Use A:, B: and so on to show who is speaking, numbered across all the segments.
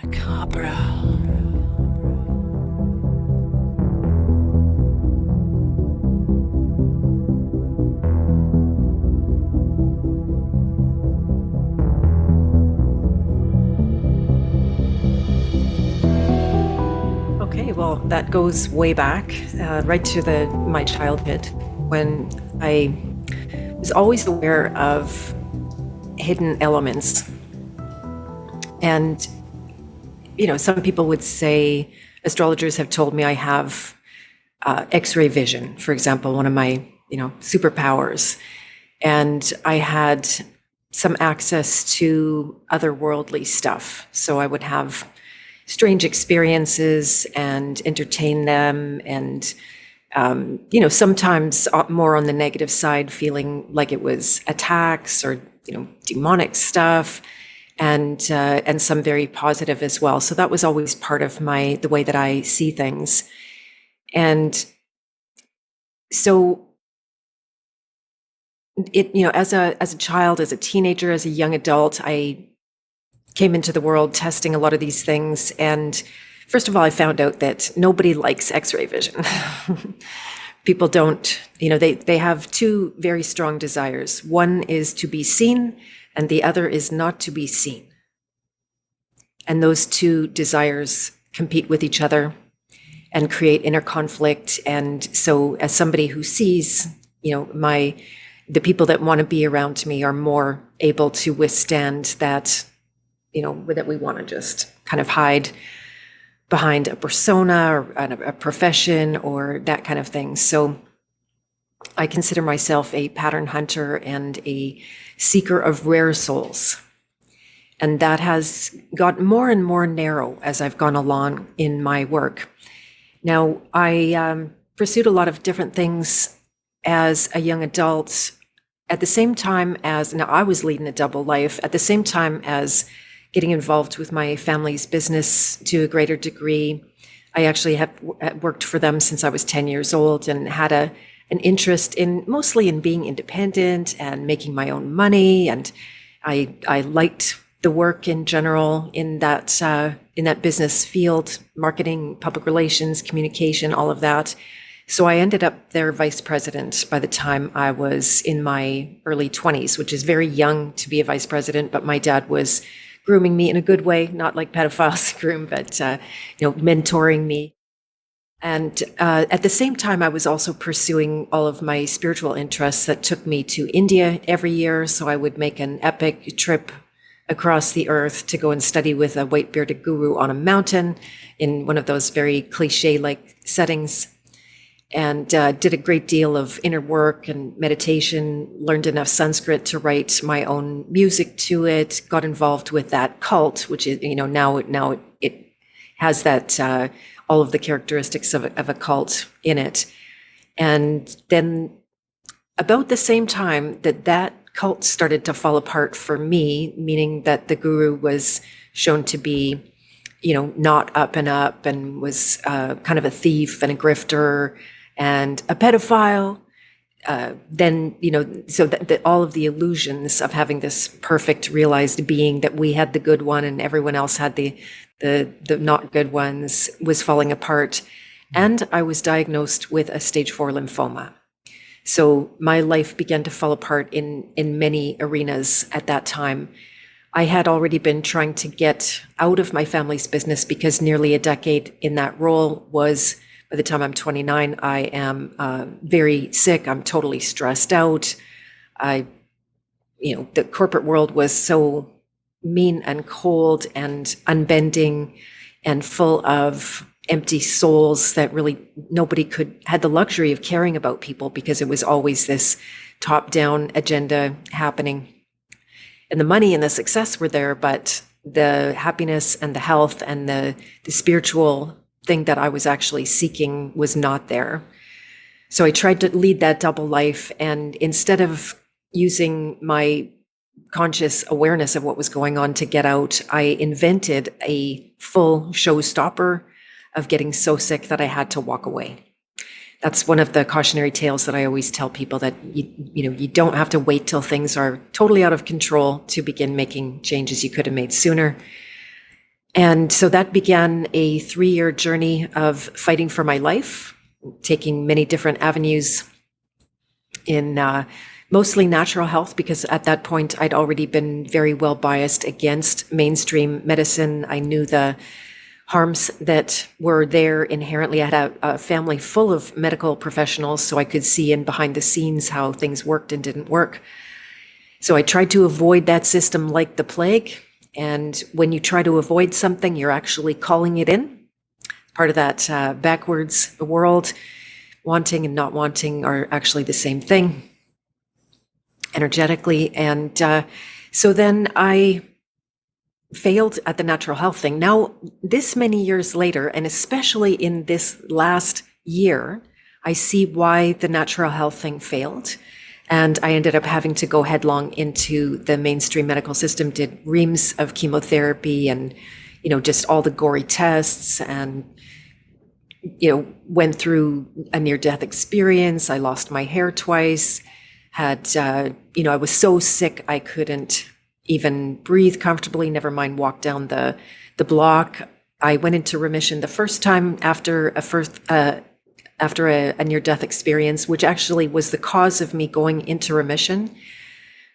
A: Merkabra. Okay, well, that goes way back, right to my childhood, when I was always aware of hidden elements. And, some people would say, astrologers have told me I have X-ray vision, for example, one of my, superpowers. And I had some access to otherworldly stuff. So I would have strange experiences and entertain them, and sometimes more on the negative side, feeling like it was attacks or demonic stuff, and some very positive as well. So that was always part of the way that I see things. And so it, as a child, as a teenager, as a young adult, I came into the world testing a lot of these things. And first of all, I found out that nobody likes X-ray vision. People don't, they have two very strong desires. One is to be seen, and the other is not to be seen. And those two desires compete with each other and create inner conflict. And so as somebody who sees, the people that want to be around me are more able to withstand that, that we want to just kind of hide behind a persona or a profession or that kind of thing. So I consider myself a pattern hunter and a seeker of rare souls. And that has got more and more narrow as I've gone along in my work. Now, I pursued a lot of different things as a young adult at the same time as, now I was leading a double life, at the same time as getting involved with my family's business to a greater degree. I actually have worked for them since I was 10 years old and had an interest mostly in being independent and making my own money. And I liked the work in general in that business field, marketing, public relations, communication, all of that. So I ended up their vice president by the time I was in my early 20s, which is very young to be a vice president, but my dad was grooming me in a good way, not like pedophiles groom, but mentoring me. And at the same time, I was also pursuing all of my spiritual interests that took me to India every year. So I would make an epic trip across the earth to go and study with a white-bearded guru on a mountain in one of those very cliche-like settings. And did a great deal of inner work and meditation, learned enough Sanskrit to write my own music to it, got involved with that cult, which is, now it has that, all of the characteristics of a cult in it. And then about the same time that cult started to fall apart for me, meaning that the guru was shown to be, not up and up, and was kind of a thief and a grifter and a pedophile, then, so that all of the illusions of having this perfect realized being, that we had the good one and everyone else had the not good ones, was falling apart. And I was diagnosed with a stage 4 lymphoma. So my life began to fall apart in many arenas at that time. I had already been trying to get out of my family's business because nearly a decade in that role was, by the time I'm 29, I am very sick. I'm totally stressed out. The corporate world was so mean and cold and unbending and full of empty souls that really nobody had the luxury of caring about people, because it was always this top-down agenda happening. And the money and the success were there, but the happiness and the health and the spiritual thing that I was actually seeking was not there. So I tried to lead that double life, and instead of using my conscious awareness of what was going on to get out, I invented a full showstopper of getting so sick that I had to walk away. That's one of the cautionary tales that I always tell people, that you don't have to wait till things are totally out of control to begin making changes. You could have made sooner. And so that began a 3-year journey of fighting for my life, taking many different avenues in mostly natural health, because at that point I'd already been very well biased against mainstream medicine. I knew the harms that were there inherently. I had a family full of medical professionals, so I could see in behind the scenes how things worked and didn't work. So I tried to avoid that system like the plague. And when you try to avoid something, you're actually calling it in. Part of that backwards world. Wanting and not wanting are actually the same thing energetically. And so then I failed at the natural health thing. Now, this many years later, and especially in this last year, I see why the natural health thing failed. And I ended up having to go headlong into the mainstream medical system, did reams of chemotherapy and, just all the gory tests, and, went through a near-death experience. I lost my hair twice, had, I was so sick I couldn't even breathe comfortably, never mind walk down the block. I went into remission the first time after a near-death experience, which actually was the cause of me going into remission,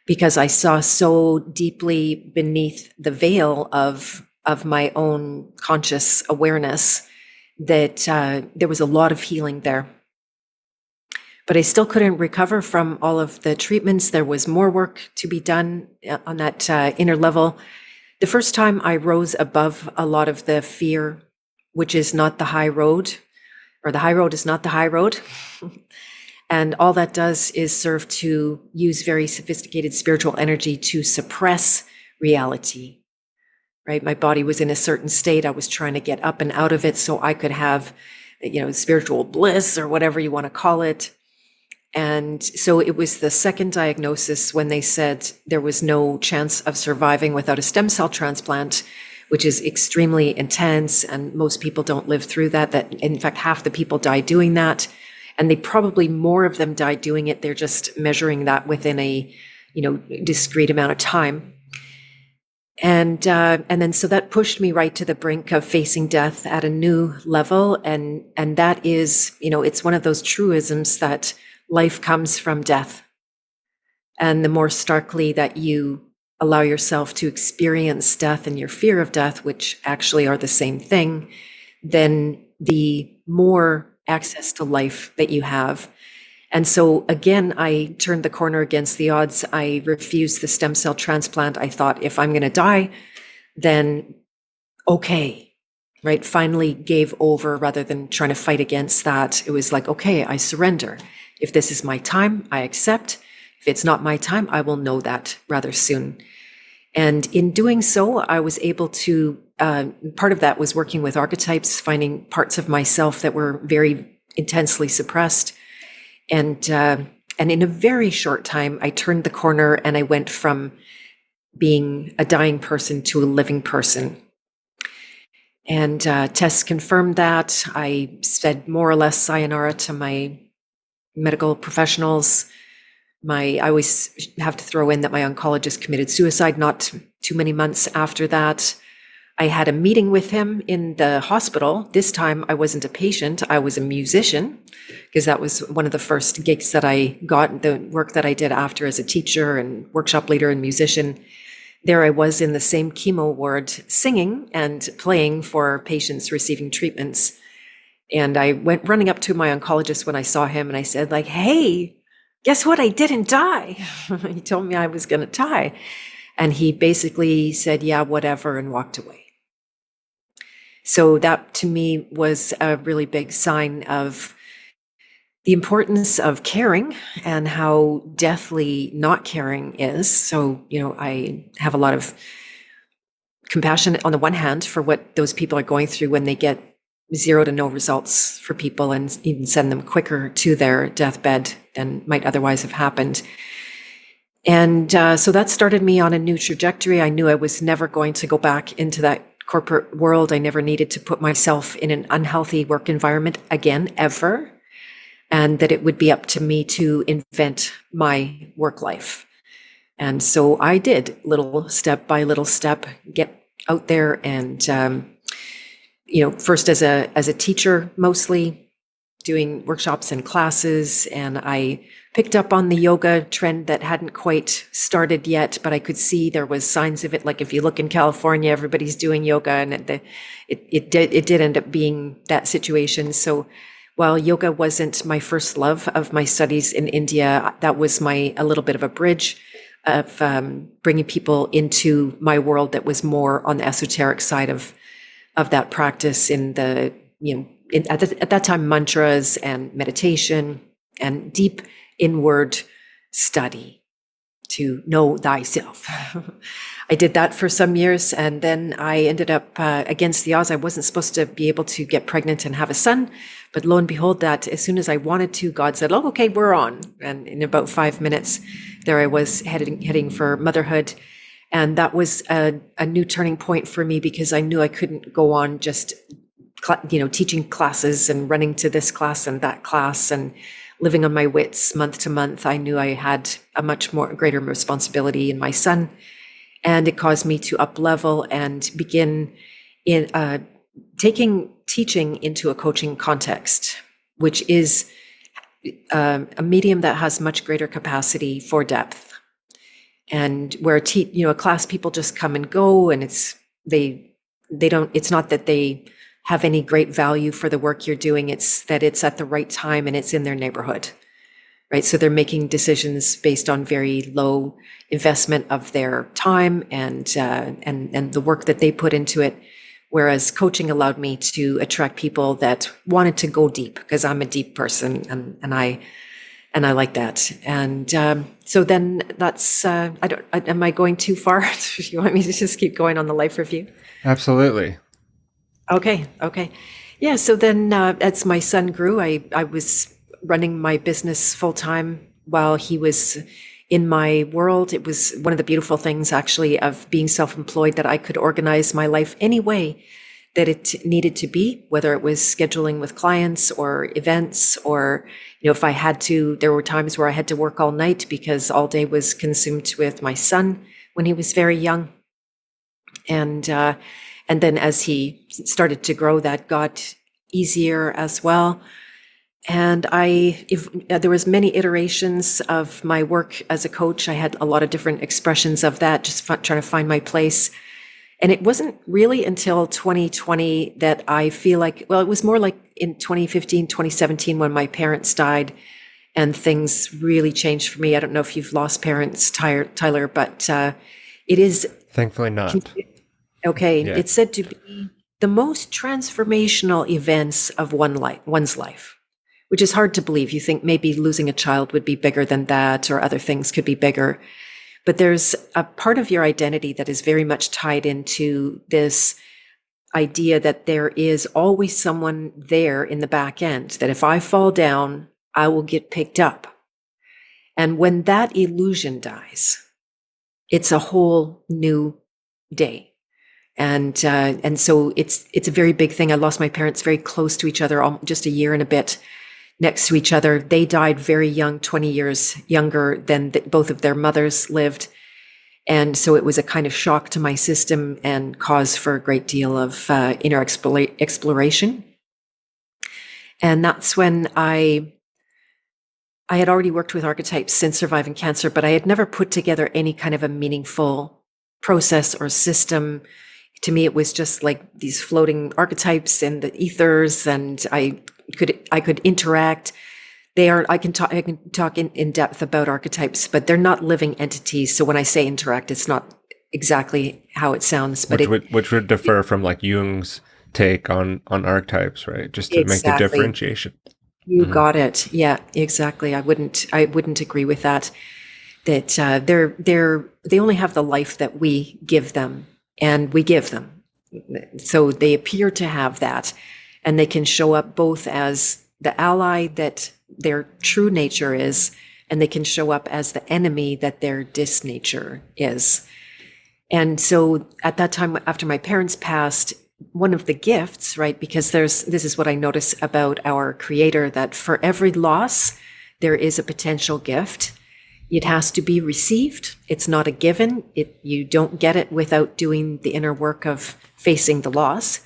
A: because I saw so deeply beneath the veil of my own conscious awareness that there was a lot of healing there. But I still couldn't recover from all of the treatments. There was more work to be done on that inner level. The first time I rose above a lot of the fear, which is not the high road, or the high road is not the high road. And all that does is serve to use very sophisticated spiritual energy to suppress reality, right? My body was in a certain state. I was trying to get up and out of it so I could have, spiritual bliss or whatever you want to call it. And so it was the second diagnosis when they said there was no chance of surviving without a stem cell transplant, which is extremely intense, and most people don't live through that. That in fact, half the people die doing that, and they probably more of them die doing it. They're just measuring that within a, discrete amount of time. And then so that pushed me right to the brink of facing death at a new level, and that is, it's one of those truisms that life comes from death. And the more starkly that you allow yourself to experience death and your fear of death, which actually are the same thing, then the more access to life that you have. And so again, I turned the corner against the odds. I refused the stem cell transplant. I thought, if I'm going to die, then okay, right? Finally gave over rather than trying to fight against that. It was like, okay, I surrender. If this is my time, I accept. If it's not my time, I will know that rather soon. And in doing so, I was able to, part of that was working with archetypes, finding parts of myself that were very intensely suppressed. And in a very short time, I turned the corner and I went from being a dying person to a living person. And tests confirmed that. I said more or less sayonara to my medical professionals. I always have to throw in that my oncologist committed suicide not too many months after that. I had a meeting with him in the hospital. This time I wasn't a patient, I was a musician, because that was one of the first gigs that I got, the work that I did after as a teacher and workshop leader and musician. There I was in the same chemo ward singing and playing for patients receiving treatments. And I went running up to my oncologist when I saw him and I said, like, hey, guess what? I didn't die. He told me I was going to die. And he basically said, yeah, whatever, and walked away. So that to me was a really big sign of the importance of caring and how deathly not caring is. So, I have a lot of compassion on the one hand for what those people are going through when they get 0 to no results for people and even send them quicker to their deathbed than might otherwise have happened. And so that started me on a new trajectory. I knew I was never going to go back into that corporate world. I never needed to put myself in an unhealthy work environment again, ever. And that it would be up to me to invent my work life. And so I did, little step by little step, get out there. And, first as a teacher, mostly doing workshops and classes. And I picked up on the yoga trend that hadn't quite started yet, but I could see there was signs of it. Like if you look in California, everybody's doing yoga, and it did end up being that situation. So while yoga wasn't my first love of my studies in India, that was a little bit of a bridge of bringing people into my world that was more on the esoteric side of that practice in the, at that time, mantras and meditation and deep inward study to know thyself. I did that for some years, and then I ended up, against the odds, I wasn't supposed to be able to get pregnant and have a son. But lo and behold, that as soon as I wanted to, God said, "Oh, okay, we're on." And in about 5 minutes, there I was heading for motherhood. And that was a new turning point for me, because I knew I couldn't go on just, teaching classes and running to this class and that class and living on my wits month to month. I knew I had a much greater responsibility in my son. And it caused me to up level and begin in taking teaching into a coaching context, which is a medium that has much greater capacity for depth. And where a class, people just come and go, and it's not that they have any great value for the work you're doing. It's that it's at the right time and it's in their neighborhood, right? So they're making decisions based on very low investment of their time and the work that they put into it. Whereas coaching allowed me to attract people that wanted to go deep, because I'm a deep person, and I like that. And so then that's, am I going too far? You want me to just keep going on the life review?
B: Absolutely.
A: Okay. Yeah, so then as my son grew, I was running my business full time while he was in my world. It was one of the beautiful things, actually, of being self-employed, that I could organize my life any way that it needed to be, whether it was scheduling with clients or events, or, if I had to, there were times where I had to work all night because all day was consumed with my son when he was very young. And then as he started to grow, that got easier as well. And there was many iterations of my work as a coach. I had a lot of different expressions of that, just trying to find my place. And it wasn't really until 2020 that I feel like, well, it was more like in 2015, 2017, when my parents died and things really changed for me. I don't know if you've lost parents, Tyler, but it is...
B: Thankfully not.
A: Okay,
B: Yeah.
A: It's said to be the most transformational events of one's life, which is hard to believe. You think maybe losing a child would be bigger than that, or other things could be bigger. But there's a part of your identity that is very much tied into this idea that there is always someone there in the back end, that if I fall down, I will get picked up. And when that illusion dies, it's a whole new day. And so it's a very big thing. I lost my parents very close to each other, just a year and a bit next to each other. They died very young, 20 years younger than both of their mothers lived. And so it was a kind of shock to my system and cause for a great deal of inner exploration. And that's when I had already worked with archetypes since surviving cancer, but I had never put together any kind of a meaningful process or system. To me, it was just like these floating archetypes in the ethers, and I could interact. I can talk in depth about archetypes, but they're not living entities. So when I say interact, it's not exactly how it sounds. But
B: which would differ from like Jung's take on archetypes, right? Just to make the differentiation.
A: You got it. Yeah, exactly. I wouldn't agree with that. That they only have the life that we give them, and we give them. So they appear to have that, and they can show up both as the ally that their true nature is, and they can show up as the enemy that their disnature is. And so at that time, after my parents passed, one of the gifts, right, because this is what I notice about our creator, that for every loss, there is a potential gift. It has to be received. It's not a given. You don't get it without doing the inner work of facing the loss.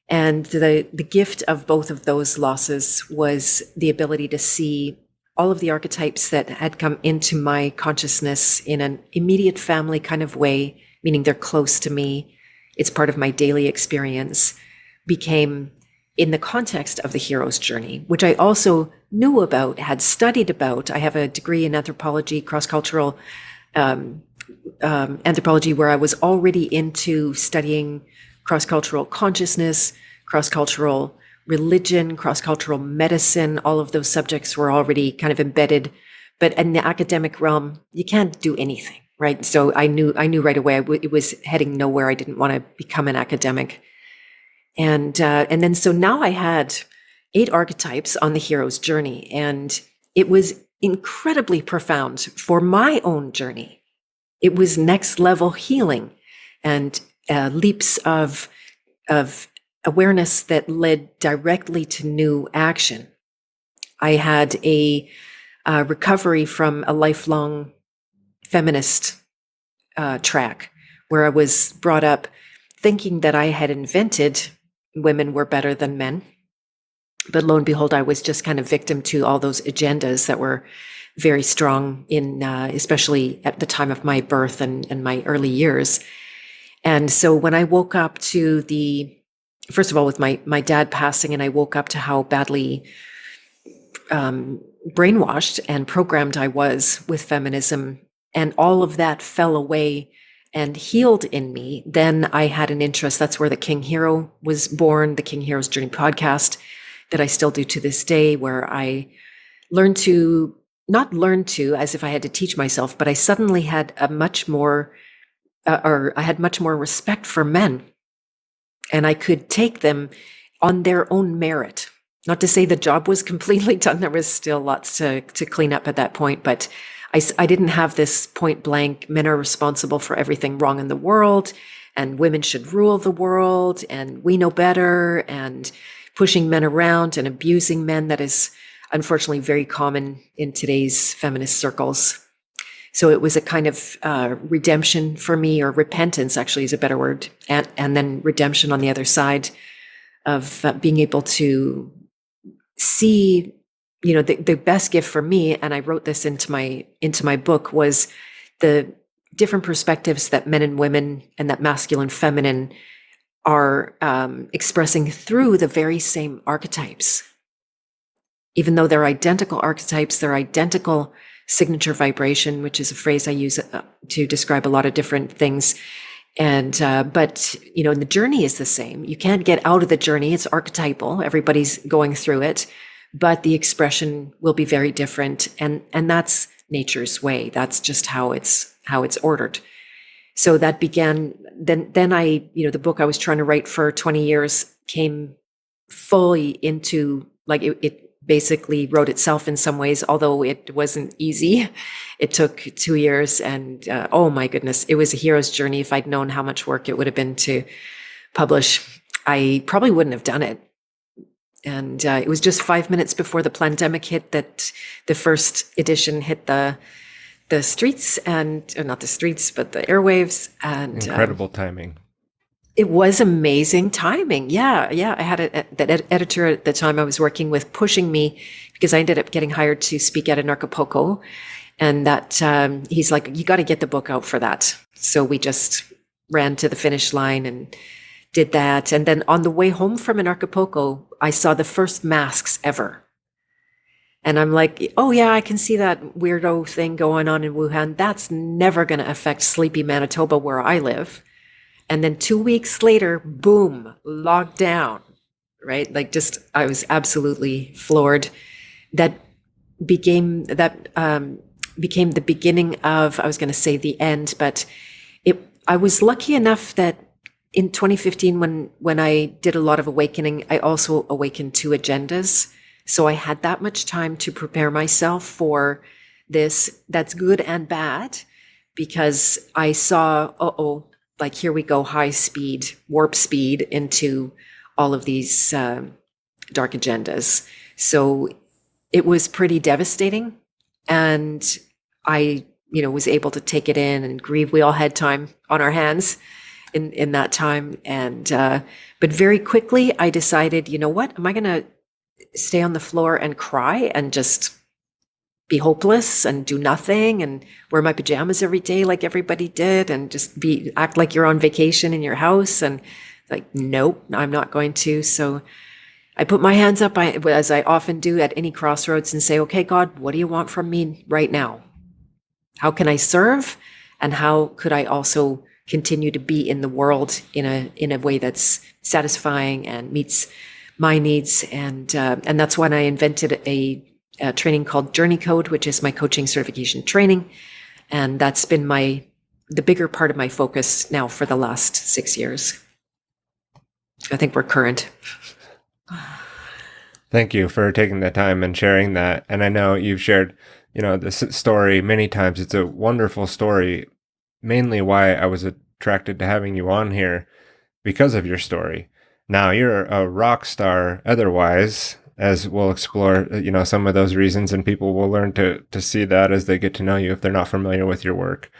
A: And the gift of both of those losses was the ability to see all of the archetypes that had come into my consciousness in an immediate family kind of way, meaning they're close to me, it's part of my daily experience, became in the context of the hero's journey, which I also knew about, had studied about. I have a degree in anthropology, cross-cultural anthropology, where I was already into studying cross-cultural consciousness, cross-cultural religion, cross-cultural medicine. All of those subjects were already kind of embedded. But in the academic realm, you can't do anything, right? So I knew right away it was heading nowhere. I didn't want to become an academic. And then so now I had 8 archetypes on the hero's journey, and it was incredibly profound for my own journey. It was next level healing and leaps of awareness that led directly to new action. I had a recovery from a lifelong feminist track where I was brought up thinking that I had invented women were better than men. But lo and behold, I was just kind of victim to all those agendas that were very strong in, especially at the time of my birth and my early years. And so when I woke up to first of all, with my dad passing, and I woke up to how badly brainwashed and programmed I was with feminism, and all of that fell away and healed in me, then I had an interest. That's where the King Hero was born, the King Hero's Journey podcast that I still do to this day, where I learned to, not learn to as if I had to teach myself, but I suddenly had I had much more respect for men, and I could take them on their own merit. Not to say the job was completely done. There was still lots to clean up at that point, but I didn't have this point blank, men are responsible for everything wrong in the world, and women should rule the world, and we know better, and pushing men around and abusing men. That is unfortunately very common in today's feminist circles. So it was a kind of redemption for me, or repentance actually is a better word, and then redemption on the other side of being able to see, the best gift for me, and I wrote this into my book, was the different perspectives that men and women and that masculine, feminine are expressing through the very same archetypes. Even though they're identical archetypes, they're identical signature vibration, which is a phrase I use to describe a lot of different things. And, but, the journey is the same. You can't get out of the journey. It's archetypal. Everybody's going through it, but the expression will be very different. And that's nature's way. That's just how it's ordered. So that began, then I, the book I was trying to write for 20 years came fully into, like, it basically wrote itself in some ways, although it wasn't easy. It took 2 years, and oh my goodness, it was a hero's journey. If I'd known how much work it would have been to publish, I probably wouldn't have done it. And it was just 5 minutes before the pandemic hit that the first edition hit the streets, and not the streets, but the airwaves. And
B: incredible timing.
A: It was amazing timing. Yeah. I had that editor at the time I was working with pushing me, because I ended up getting hired to speak at an Acapulco, and that he's like, you got to get the book out for that. So we just ran to the finish line and did that. And then on the way home from an Acapulco, I saw the first masks ever. And I'm like, oh yeah, I can see that weirdo thing going on in Wuhan. That's never going to affect sleepy Manitoba, where I live. And then 2 weeks later, boom, locked down, right? Like, just, I was absolutely floored. That became the beginning of, I was going to say the end, but I was lucky enough that in 2015, when I did a lot of awakening, I also awakened 2 agendas. So I had that much time to prepare myself for this. That's good and bad, because I saw, like, here we go, high speed, warp speed into all of these dark agendas. So it was pretty devastating. And I, was able to take it in and grieve. We all had time on our hands in that time. And, but very quickly I decided, you know what, am I going to stay on the floor and cry and just be hopeless and do nothing and wear my pajamas every day like everybody did and just act like you're on vacation in your house? And like, nope, I'm not going to. So I put my hands up, as I often do at any crossroads, and say, okay, God, what do you want from me right now? How can I serve? And how could I also continue to be in the world in a way that's satisfying and meets my needs? And that's when I invented a training called Journey Code, which is my coaching certification training. And that's been the bigger part of my focus now for the last 6 years. I think we're current.
B: Thank you for taking the time and sharing that. And I know you've shared, this story many times. It's a wonderful story, mainly why I was attracted to having you on here because of your story. Now you're a rock star otherwise, as we'll explore, some of those reasons, and people will learn to see that as they get to know you if they're not familiar with your work.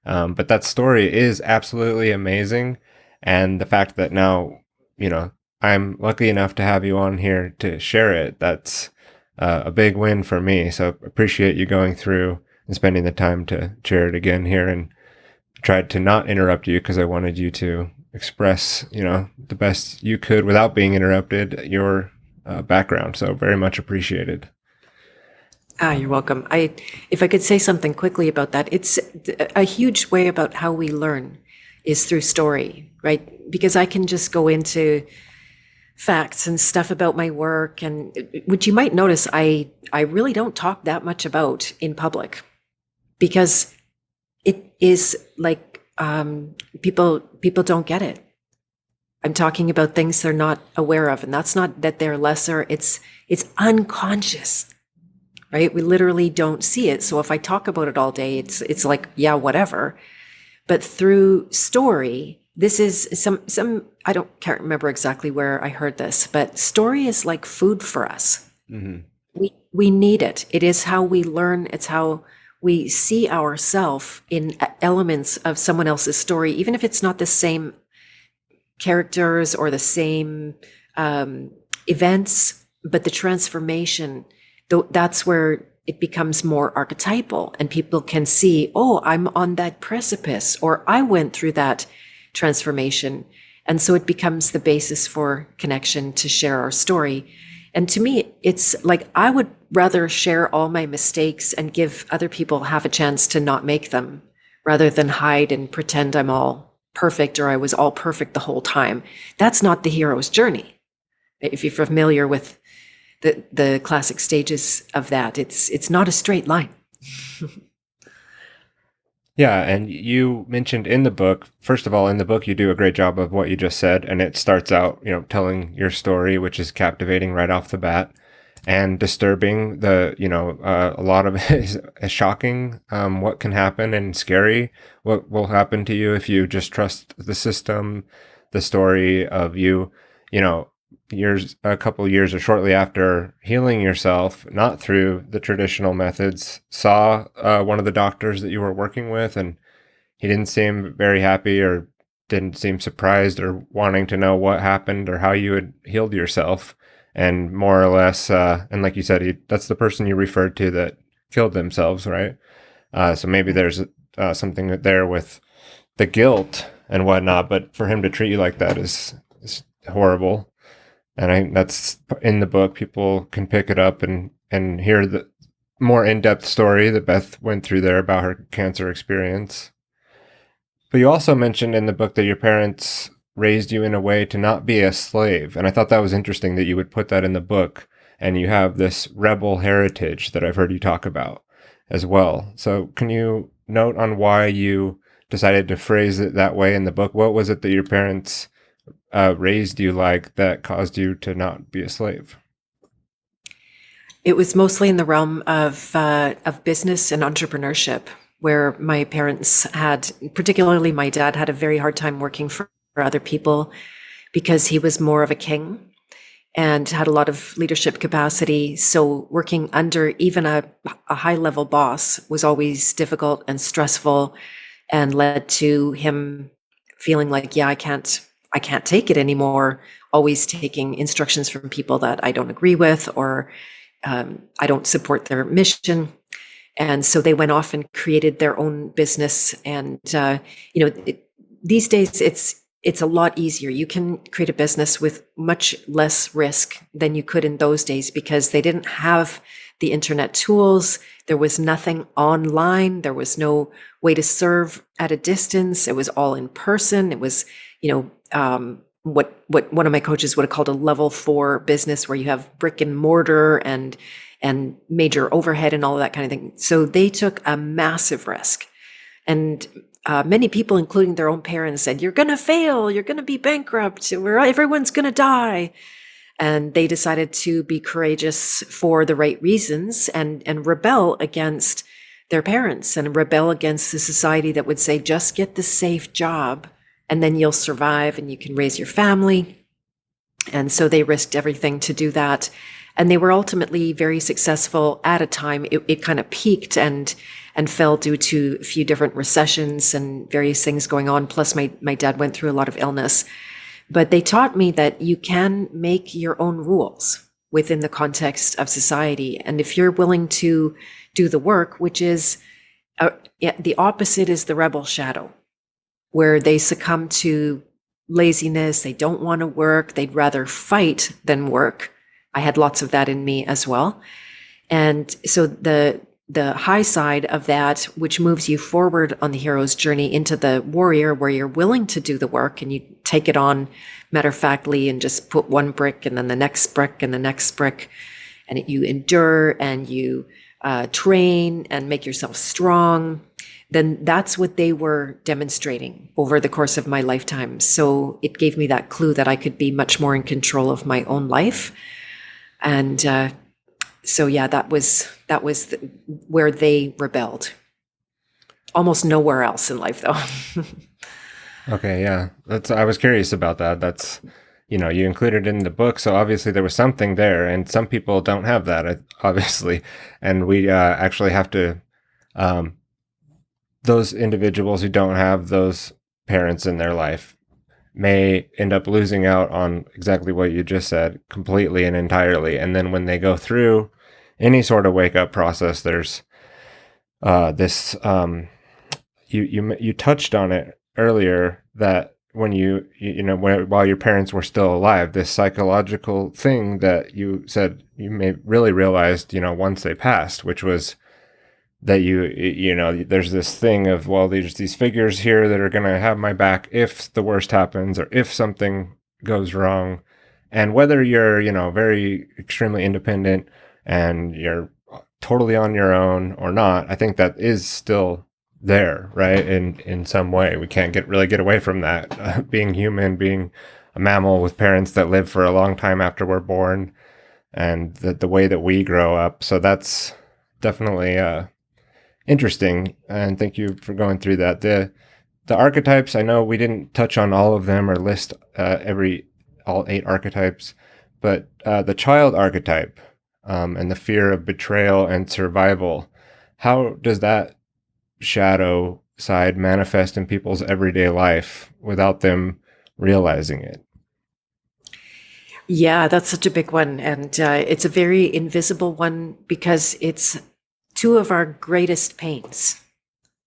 B: But that story is absolutely amazing. And the fact that now, I'm lucky enough to have you on here to share it, that's a big win for me. So appreciate you going through and spending the time to share it again here, and tried to not interrupt you because I wanted you to express, the best you could without being interrupted, your background. So very much appreciated.
A: You're welcome. If I could say something quickly about that, it's a huge way about how we learn is through story, right? Because I can just go into facts and stuff about my work, and which you might notice I really don't talk that much about in public, because it is like people don't get it. I'm talking about things they're not aware of, and that's not that they're lesser. It's unconscious, right? We literally don't see it. So if I talk about it all day, it's like, yeah, whatever. But through story, this is some can't remember exactly where I heard this, but story is like food for us. Mm-hmm. We need it. It is how we learn. It's how we see ourselves in elements of someone else's story, even if it's not the same characters or the same events, but the transformation, that's where it becomes more archetypal, and people can see, oh, I'm on that precipice, or I went through that transformation. And so it becomes the basis for connection to share our story. And to me, it's like I would rather share all my mistakes and give other people half a chance to not make them, rather than hide and pretend I'm all perfect or I was all perfect the whole time. That's not the hero's journey. If you're familiar with the classic stages of that, it's not a straight line.
B: Yeah, and you mentioned in the book, first of all, in the book, you do a great job of what you just said, and it starts out, telling your story, which is captivating right off the bat and disturbing. A lot of it is shocking, what can happen, and scary, what will happen to you if you just trust the system. The story of you, a couple of years or shortly after healing yourself, not through the traditional methods, saw one of the doctors that you were working with, and he didn't seem very happy or didn't seem surprised or wanting to know what happened or how you had healed yourself. And more or less, and like you said, that's the person you referred to that killed themselves, right? So maybe there's something there with the guilt and whatnot, but for him to treat you like that is horrible. And that's in the book. People can pick it up and hear the more in-depth story that Beth went through there about her cancer experience. But you also mentioned in the book that your parents raised you in a way to not be a slave. And I thought that was interesting that you would put that in the book. And you have this rebel heritage that I've heard you talk about as well. So can you note on why you decided to phrase it that way in the book? What was it that your parents raised you like that caused you to not be a slave?
A: It was mostly in the realm of business and entrepreneurship, where my parents had, particularly my dad, had a very hard time working for other people because he was more of a king. and had a lot of leadership capacity. So working under even a high level boss was always difficult and stressful, and led to him feeling like, yeah, I can't take it anymore. Always taking instructions from people that I don't agree with, or I don't support their mission. And so they went off and created their own business. And, these days it's a lot easier. You can create a business with much less risk than you could in those days, because they didn't have the internet tools. There was nothing online. There was no way to serve at a distance. It was all in person. It was, what one of my coaches would have called a level 4 business, where you have brick and mortar and major overhead and all of that kind of thing. So they took a massive risk. And many people, including their own parents, said, you're going to fail, you're going to be bankrupt, everyone's going to die. And they decided to be courageous for the right reasons, and rebel against their parents, and rebel against the society that would say, just get the safe job and then you'll survive and you can raise your family. And so they risked everything to do that. And they were ultimately very successful at a time. It kind of peaked and fell due to a few different recessions and various things going on. Plus my dad went through a lot of illness. But they taught me that you can make your own rules within the context of society. And if you're willing to do the work, which is the opposite is the rebel shadow, where they succumb to laziness. They don't want to work. They'd rather fight than work. I had lots of that in me as well. And so the high side of that, which moves you forward on the hero's journey into the warrior, where you're willing to do the work and you take it on matter-of-factly and just put one brick and then the next brick and the next brick, and you endure and you train and make yourself strong, then that's what they were demonstrating over the course of my lifetime. So it gave me that clue that I could be much more in control of my own life. And so yeah, that was where they rebelled. Almost nowhere else in life, though.
B: Okay, yeah. I was curious about that. That's, you included it in the book, so obviously there was something there, and some people don't have that, obviously. And we actually have to, those individuals who don't have those parents in their life may end up losing out on exactly what you just said completely and entirely. And then when they go through any sort of wake up process, there's this, you touched on it earlier, that when while your parents were still alive, this psychological thing that you said you may really realized, once they passed, which was that there's this thing of, well, there's these figures here that are going to have my back if the worst happens or if something goes wrong. And whether you're, very extremely independent and you're totally on your own or not, I think that is still there, right? In some way, we can't really get away from that. Being human, being a mammal with parents that live for a long time after we're born, and the way that we grow up. So that's definitely interesting, and thank you for going through that. The archetypes, I know we didn't touch on all of them or list all 8 archetypes, but the child archetype and the fear of betrayal and survival, how does that shadow side manifest in people's everyday life without them realizing it?
A: Yeah, that's such a big one. And it's a very invisible one, because it's two of our greatest pains.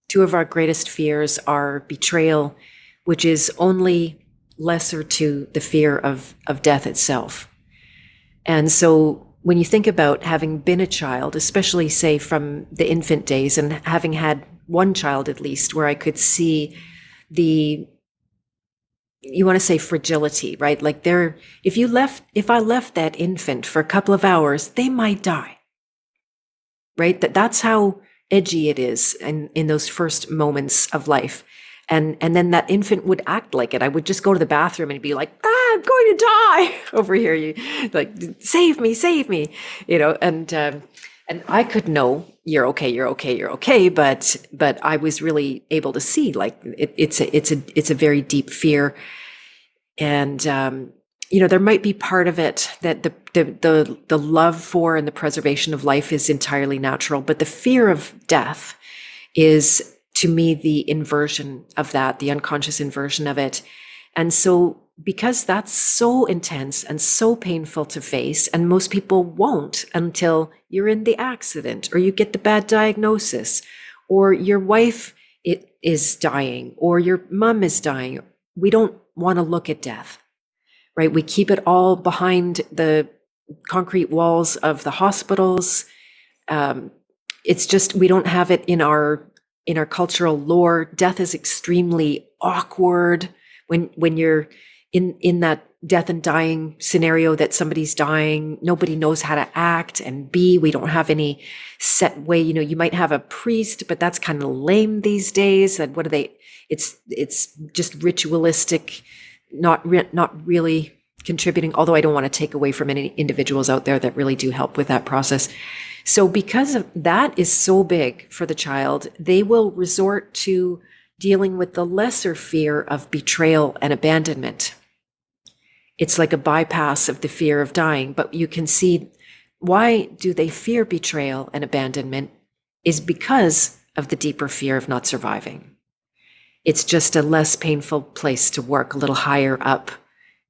A: Two of our greatest fears are betrayal, which is only lesser to the fear of death itself. And so when you think about having been a child, especially say from the infant days, and having had one child at least where I could see you want to say fragility, right? Like if I left that infant for a couple of hours, they might die. Right? That's how edgy it is in those first moments of life. And then that infant would act like it. I would just go to the bathroom and be like, I'm going to die over here. You like, save me, and I could know you're okay. But I was really able to see, like, it's a very deep fear. And there might be part of it that the love for and the preservation of life is entirely natural, but the fear of death is, to me, the inversion of that, the unconscious inversion of it. And so, because that's so intense and so painful to face, and most people won't until you're in the accident, or you get the bad diagnosis, or your wife is dying, or your mom is dying, we don't want to look at death, right? We keep it all behind the concrete walls of the hospitals. It's just, we don't have it in our cultural lore. Death is extremely awkward when you're in that death and dying scenario, that somebody's dying, nobody knows how to act. And B, we don't have any set way. You might have a priest, but that's kind of lame these days. And what are they? It's just ritualistic, not really contributing. Although I don't want to take away from any individuals out there that really do help with that process. So because of that is so big for the child, they will resort to dealing with the lesser fear of betrayal and abandonment. It's like a bypass of the fear of dying, but you can see why do they fear betrayal and abandonment is because of the deeper fear of not surviving. It's just a less painful place to work, a little higher up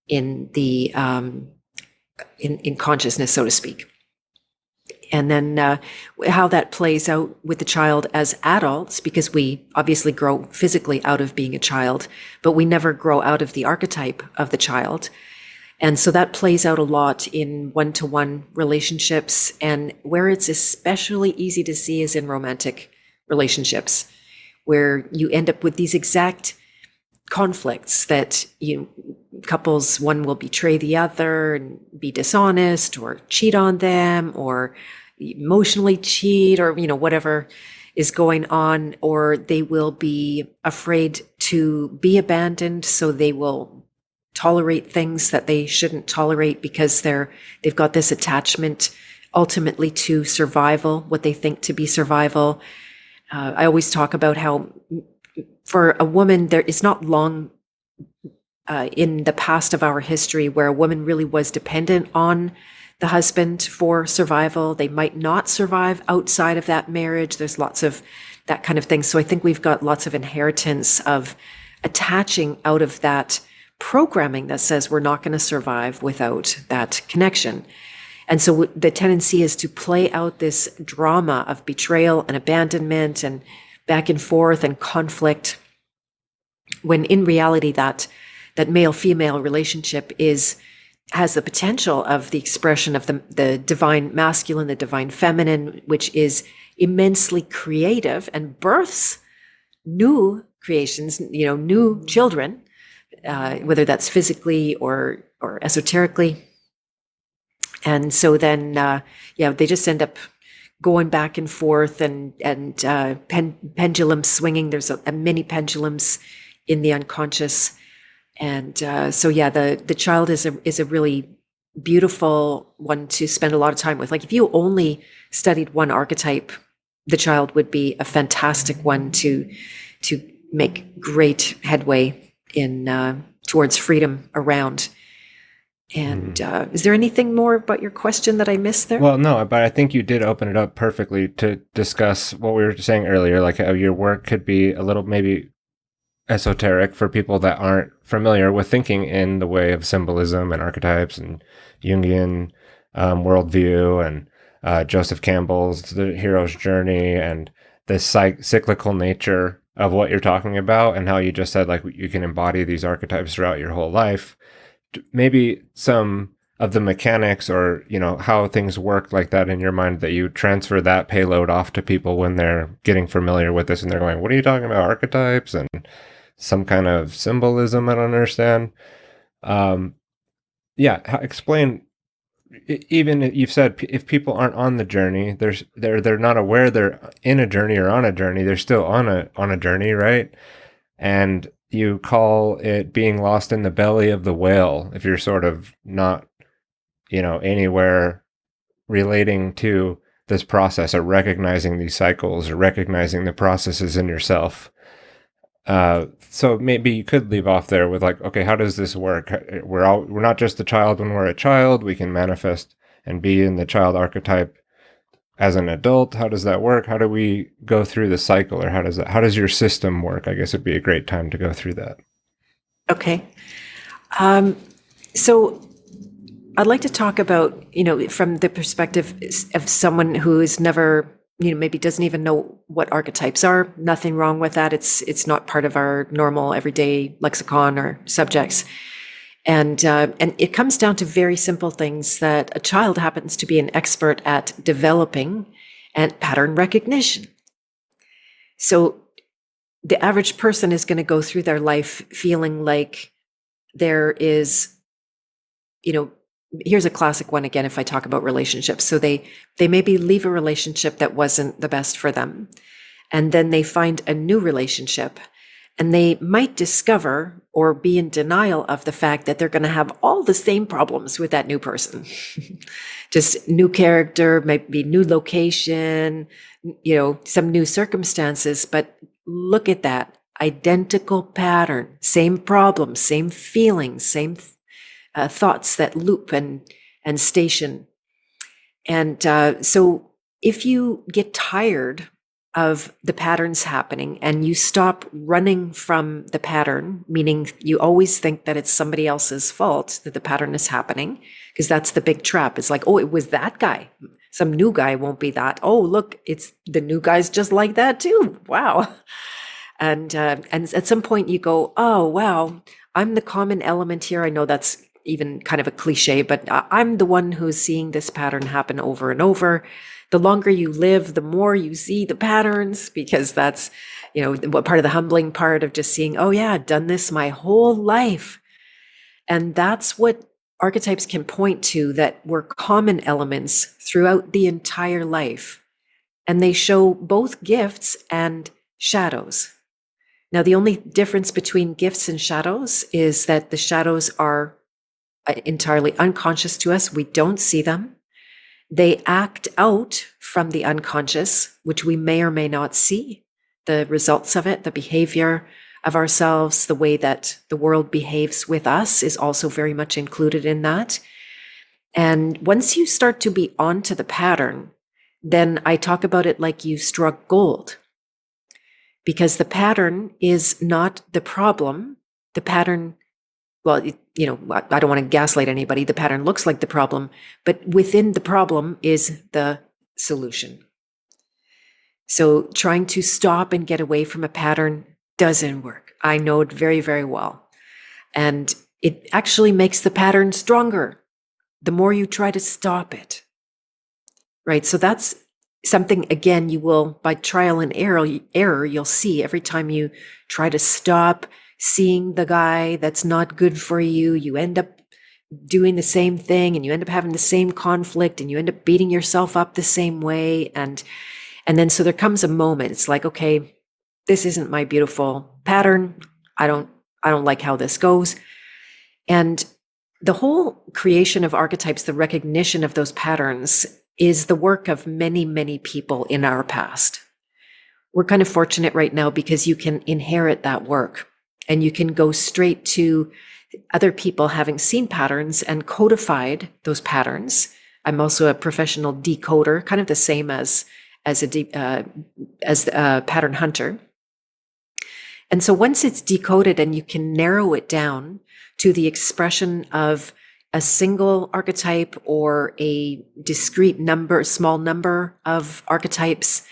A: in the in consciousness, so to speak. And then how that plays out with the child as adults, because we obviously grow physically out of being a child, but we never grow out of the archetype of the child. And so that plays out a lot in one-to-one relationships. And where it's especially easy to see is in romantic relationships, where you end up with these exact conflicts that couples, one will betray the other and be dishonest or cheat on them or emotionally cheat or, whatever is going on, or they will be afraid to be abandoned. So they will tolerate things that they shouldn't tolerate because they've got this attachment ultimately to survival, what they think to be survival. I always talk about how for a woman, there is not long in the past of our history where a woman really was dependent on the husband for survival. They might not survive outside of that marriage. There's lots of that kind of thing. So I think we've got lots of inheritance of attaching out of that programming that says we're not going to survive without that connection. And so the tendency is to play out this drama of betrayal and abandonment and back and forth and conflict, when in reality that male-female relationship has the potential of the expression of the divine masculine, the divine feminine, which is immensely creative and births new creations, new children, whether that's physically or esoterically. And so then, they just end up going back and forth and pendulum swinging. There's many pendulums in the unconscious. And the child is a really beautiful one to spend a lot of time with. Like if you only studied one archetype, the child would be a fantastic one to make great headway in towards freedom around. And is there anything more about your question that I missed there?
B: Well, no, but I think you did open it up perfectly to discuss what we were saying earlier, like how your work could be a little maybe esoteric for people that aren't familiar with thinking in the way of symbolism and archetypes and Jungian worldview and Joseph Campbell's The Hero's Journey and the cyclical nature of what you're talking about, and how you just said like you can embody these archetypes throughout your whole life. Maybe some of the mechanics or, how things work like that in your mind, that you transfer that payload off to people when they're getting familiar with this and they're going, what are you talking about, archetypes and some kind of symbolism I don't understand. Explain, even if you've said if people aren't on the journey, they're not aware they're in a journey or on a journey, they're still on a journey, right? And you call it being lost in the belly of the whale if you're sort of not, anywhere relating to this process or recognizing these cycles or recognizing the processes in yourself. So maybe you could leave off there with like, okay, how does this work? We're not just the child when we're a child. We can manifest and be in the child archetype as an adult. How does that work? How do we go through the cycle, or how does your system work? I guess it'd be a great time to go through that.
A: Okay. Um, so I'd like to talk about, from the perspective of someone who is never, maybe doesn't even know what archetypes are. Nothing wrong with that. It's not part of our normal everyday lexicon or subjects. And it comes down to very simple things that a child happens to be an expert at developing and pattern recognition. So the average person is going to go through their life feeling like there is, here's a classic one again, if I talk about relationships. So they maybe leave a relationship that wasn't the best for them. And then they find a new relationship, and they might discover or be in denial of the fact that they're going to have all the same problems with that new person. Just new character, maybe new location, some new circumstances. But look at that identical pattern, same problems, same feelings, same thoughts that loop and station. And so if you get tired of the patterns happening and you stop running from the pattern, meaning you always think that it's somebody else's fault that the pattern is happening, because that's the big trap. It's like, oh, it was that guy. Some new guy won't be that. Oh, look, it's the new guy's just like that too. Wow. And at some point you go, oh, wow, I'm the common element here. I know that's even kind of a cliche, but I'm the one who's seeing this pattern happen over and over. The longer you live, the more you see the patterns, because that's, what part of the humbling part of just seeing, oh yeah, I've done this my whole life. And that's what archetypes can point to, that were common elements throughout the entire life. And they show both gifts and shadows. Now, the only difference between gifts and shadows is that the shadows are entirely unconscious to us. We don't see them. They act out from the unconscious, which we may or may not see. The results of it, the behavior of ourselves, the way that the world behaves with us is also very much included in that. And once you start to be onto the pattern, then I talk about it like you struck gold. Because the pattern is not the problem. The pattern, well, I don't want to gaslight anybody. The pattern looks like the problem, but within the problem is the solution. So trying to stop and get away from a pattern doesn't work. I know it very, very well. And it actually makes the pattern stronger the more you try to stop it. Right? So that's something, again, you will, by trial and error, you'll see every time you try to stop seeing the guy that's not good for you, you end up doing the same thing, and you end up having the same conflict, and you end up beating yourself up the same way. And then so there comes a moment, it's like, okay, this isn't my beautiful pattern. I don't like how this goes. And the whole creation of archetypes, the recognition of those patterns, is the work of many, many people in our past. We're kind of fortunate right now because you can inherit that work, and you can go straight to other people having seen patterns and codified those patterns. I'm also a professional decoder, kind of the same as a pattern hunter. And so once it's decoded and you can narrow it down to the expression of a single archetype or a discrete number, small number of archetypes,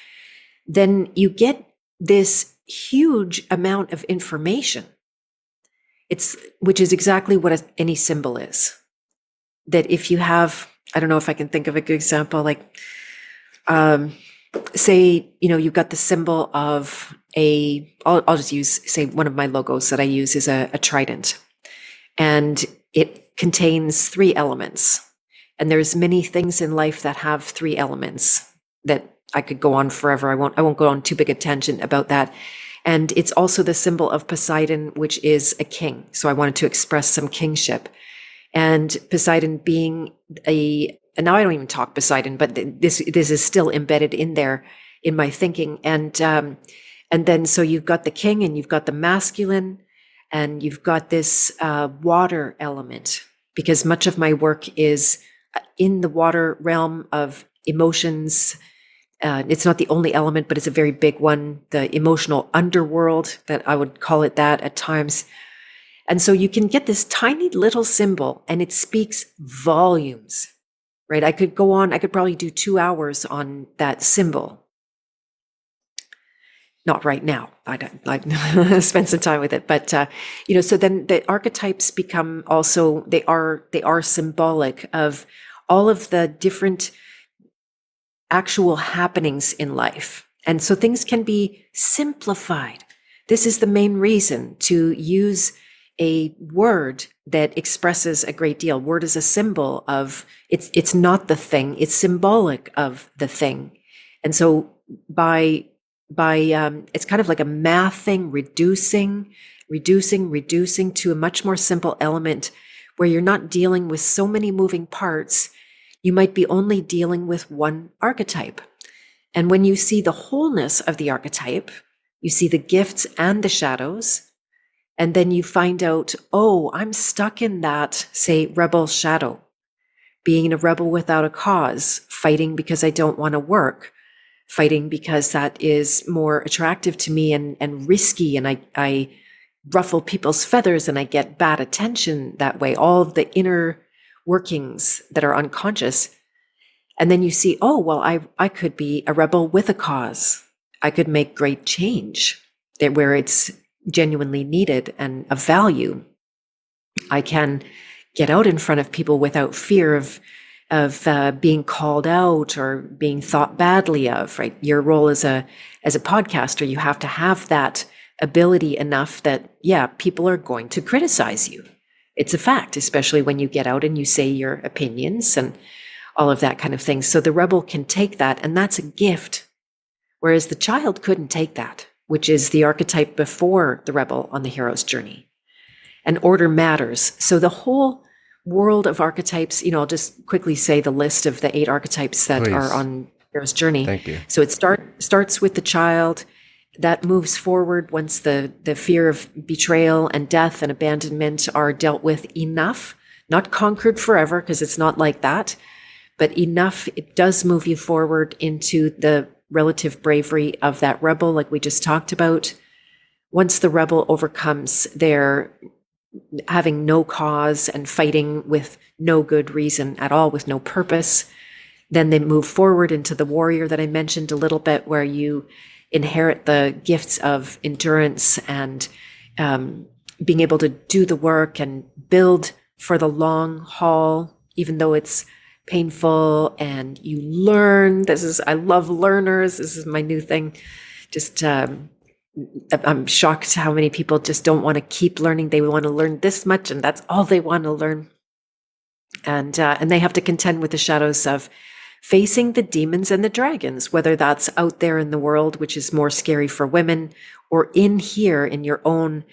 A: then you get this huge amount of information. Which is exactly what any symbol is. That if you have, I don't know if I can think of a good example, like, say, you've got the symbol of I'll just use, say, one of my logos that I use is a trident. And it contains 3 elements. And there's many things in life that have 3 elements that I could go on forever. I won't go on too big a tangent about that. And it's also the symbol of Poseidon, which is a king. So I wanted to express some kingship. And Poseidon being and now I don't even talk Poseidon, but this is still embedded in there in my thinking. And And then so you've got the king and you've got the masculine and you've got this water element, because much of my work is in the water realm of emotions. It's not the only element, but it's a very big one, the emotional underworld, that I would call it that at times. And so you can get this tiny little symbol and it speaks volumes, right? I could go on, I could probably do 2 hours on that symbol. Not right now. I spend some time with it, but so then the archetypes become also, they are symbolic of all of the different actual happenings in life. And so things can be simplified. This is the main reason to use a word that expresses a great deal. Word is a symbol of, it's not the thing, it's symbolic of the thing. And so by it's kind of like a math thing, reducing to a much more simple element where you're not dealing with so many moving parts. You might be only dealing with one archetype. And when you see the wholeness of the archetype, you see the gifts and the shadows, and then you find out, oh, I'm stuck in that, say, rebel shadow, being a rebel without a cause, fighting because I don't want to work, fighting because that is more attractive to me and risky, and I ruffle people's feathers and I get bad attention that way, all of the inner workings that are unconscious. And then you see, oh, well, I could be a rebel with a cause. I could make great change where it's genuinely needed and of value. I can get out in front of people without fear of being called out or being thought badly of, right? Your role as a podcaster, you have to have that ability enough that, yeah, people are going to criticize you. It's a fact, especially when you get out and you say your opinions and all of that kind of thing. So the rebel can take that, and that's a gift. Whereas the child couldn't take that, which is the archetype before the rebel on the hero's journey. And order matters. So the whole world of archetypes, I'll just quickly say the list of the 8 archetypes that
B: Please.
A: are on hero's journey.
B: Thank you.
A: So it starts with the child. That moves forward once the fear of betrayal and death and abandonment are dealt with enough, not conquered forever, because it's not like that, but enough. It does move you forward into the relative bravery of that rebel, like we just talked about. Once the rebel overcomes their having no cause and fighting with no good reason at all, with no purpose, then they move forward into the warrior that I mentioned a little bit, where you inherit the gifts of endurance and being able to do the work and build for the long haul, even though it's painful, and you learn. I love learners. This is my new thing. Just, I'm shocked how many people just don't want to keep learning. They want to learn this much, and that's all they want to learn. And they have to contend with the shadows of facing the demons and the dragons, whether that's out there in the world, which is more scary for women, or in here in your own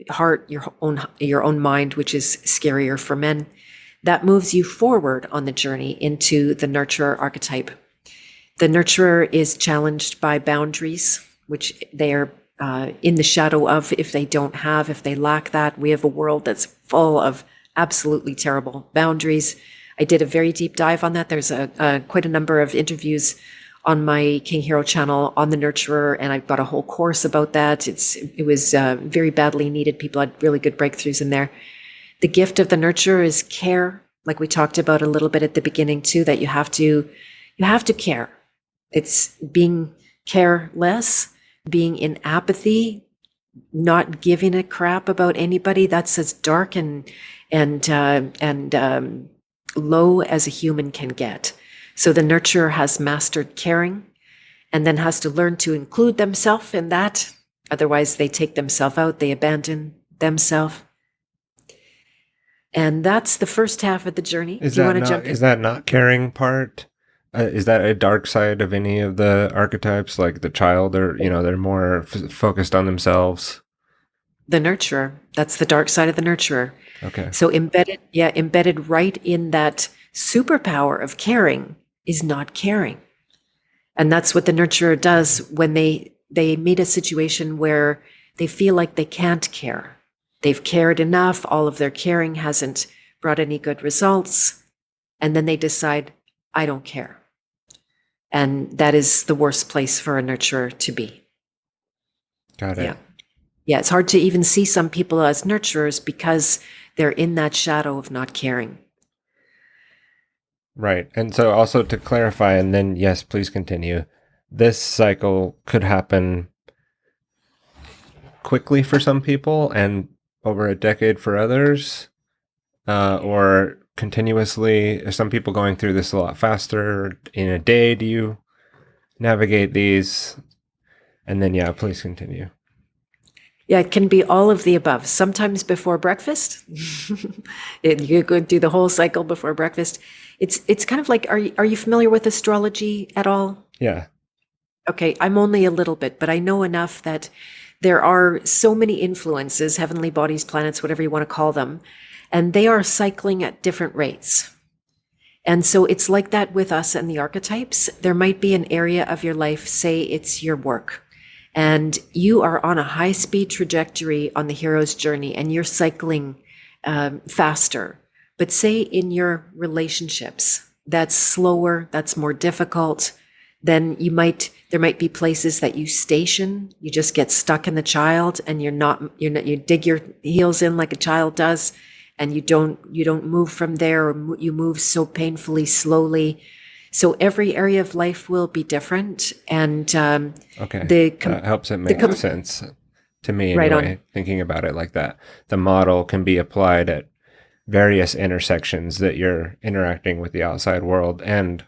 A: heart, your own mind, which is scarier for men. That moves you forward on the journey into the nurturer archetype. The nurturer is challenged by boundaries, which they are in the shadow of if they lack that. We have a world that's full of absolutely terrible boundaries. I did a very deep dive on that. There's quite a number of interviews on my King Hero channel on the nurturer, and I've got a whole course about that. It was very badly needed. People had really good breakthroughs in there. The gift of the nurturer is care, like we talked about a little bit at the beginning too, that you have to care. It's being careless, being in apathy, not giving a crap about anybody. That's as dark and low as a human can get. So the nurturer has mastered caring, and then has to learn to include themselves in that. Otherwise, they take themselves out, they abandon themselves. And that's the first half of the journey.
B: Is that not caring part? Is that a dark side of any of the archetypes, like the child, or they're more focused on themselves?
A: The nurturer. That's the dark side of the nurturer.
B: Okay.
A: So embedded right in that superpower of caring is not caring. And that's what the nurturer does when they they meet a situation where they feel like they can't care. They've cared enough. All of their caring hasn't brought any good results. And then they decide, I don't care. And that is the worst place for a nurturer to be.
B: Got it.
A: Yeah. Yeah, it's hard to even see some people as nurturers because they're in that shadow of not caring.
B: Right. And so also to clarify, and then yes, please continue. This cycle could happen quickly for some people and over a decade for others, or continuously. Are some people going through this a lot faster? In a day, do you navigate these? And then, yeah, please continue.
A: Yeah, it can be all of the above. Sometimes before breakfast, you could do the whole cycle before breakfast. It's kind of like, are you familiar with astrology at all?
B: Yeah.
A: Okay, I'm only a little bit, but I know enough that there are so many influences, heavenly bodies, planets, whatever you want to call them, and they are cycling at different rates. And so it's like that with us and the archetypes. There might be an area of your life, say it's your work, and you are on a high-speed trajectory on the hero's journey, and you're cycling faster. But say in your relationships, that's slower, that's more difficult, then there might be places that you station, you just get stuck in the child, and you dig your heels in like a child does, and you don't move from there, or you move so painfully slowly. So every area of life will be different, and
B: okay, that helps it make sense to me anyway. Right, thinking about it like that, the model can be applied at various intersections that you're interacting with the outside world and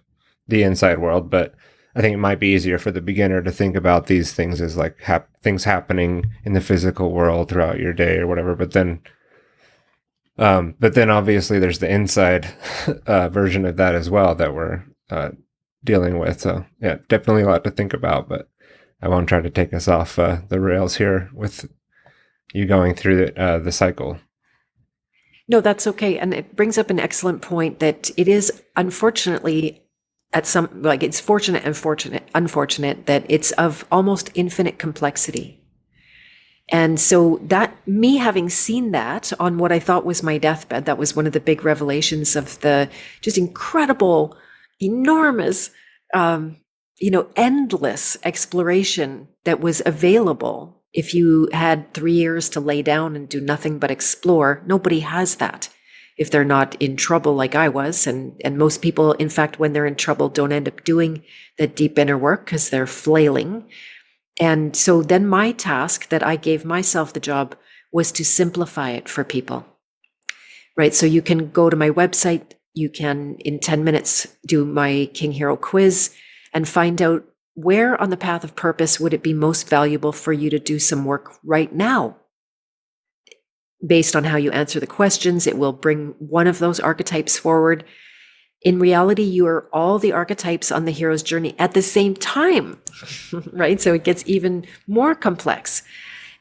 B: the inside world. But I think it might be easier for the beginner to think about these things as like things happening in the physical world throughout your day or whatever. But then obviously there's the inside version of that as well that we're dealing with. So yeah, definitely a lot to think about, but I won't try to take us off the rails here with you going through the cycle.
A: No, that's okay. And it brings up an excellent point that it is unfortunately it's fortunate and unfortunate that it's of almost infinite complexity. And so that me having seen that on what I thought was my deathbed, that was one of the big revelations of the just incredible, enormous, endless exploration that was available. If you had 3 years to lay down and do nothing but explore, nobody has that if they're not in trouble like I was. And most people, in fact, when they're in trouble, don't end up doing that deep inner work because they're flailing. And so then my task that I gave myself the job was to simplify it for people, right? So you can go to my website, you can in 10 minutes do my King Hero quiz and find out where on the path of purpose would it be most valuable for you to do some work right now. Based on how you answer the questions, it will bring one of those archetypes forward. In reality, you are all the archetypes on the hero's journey at the same time, right? So it gets even more complex.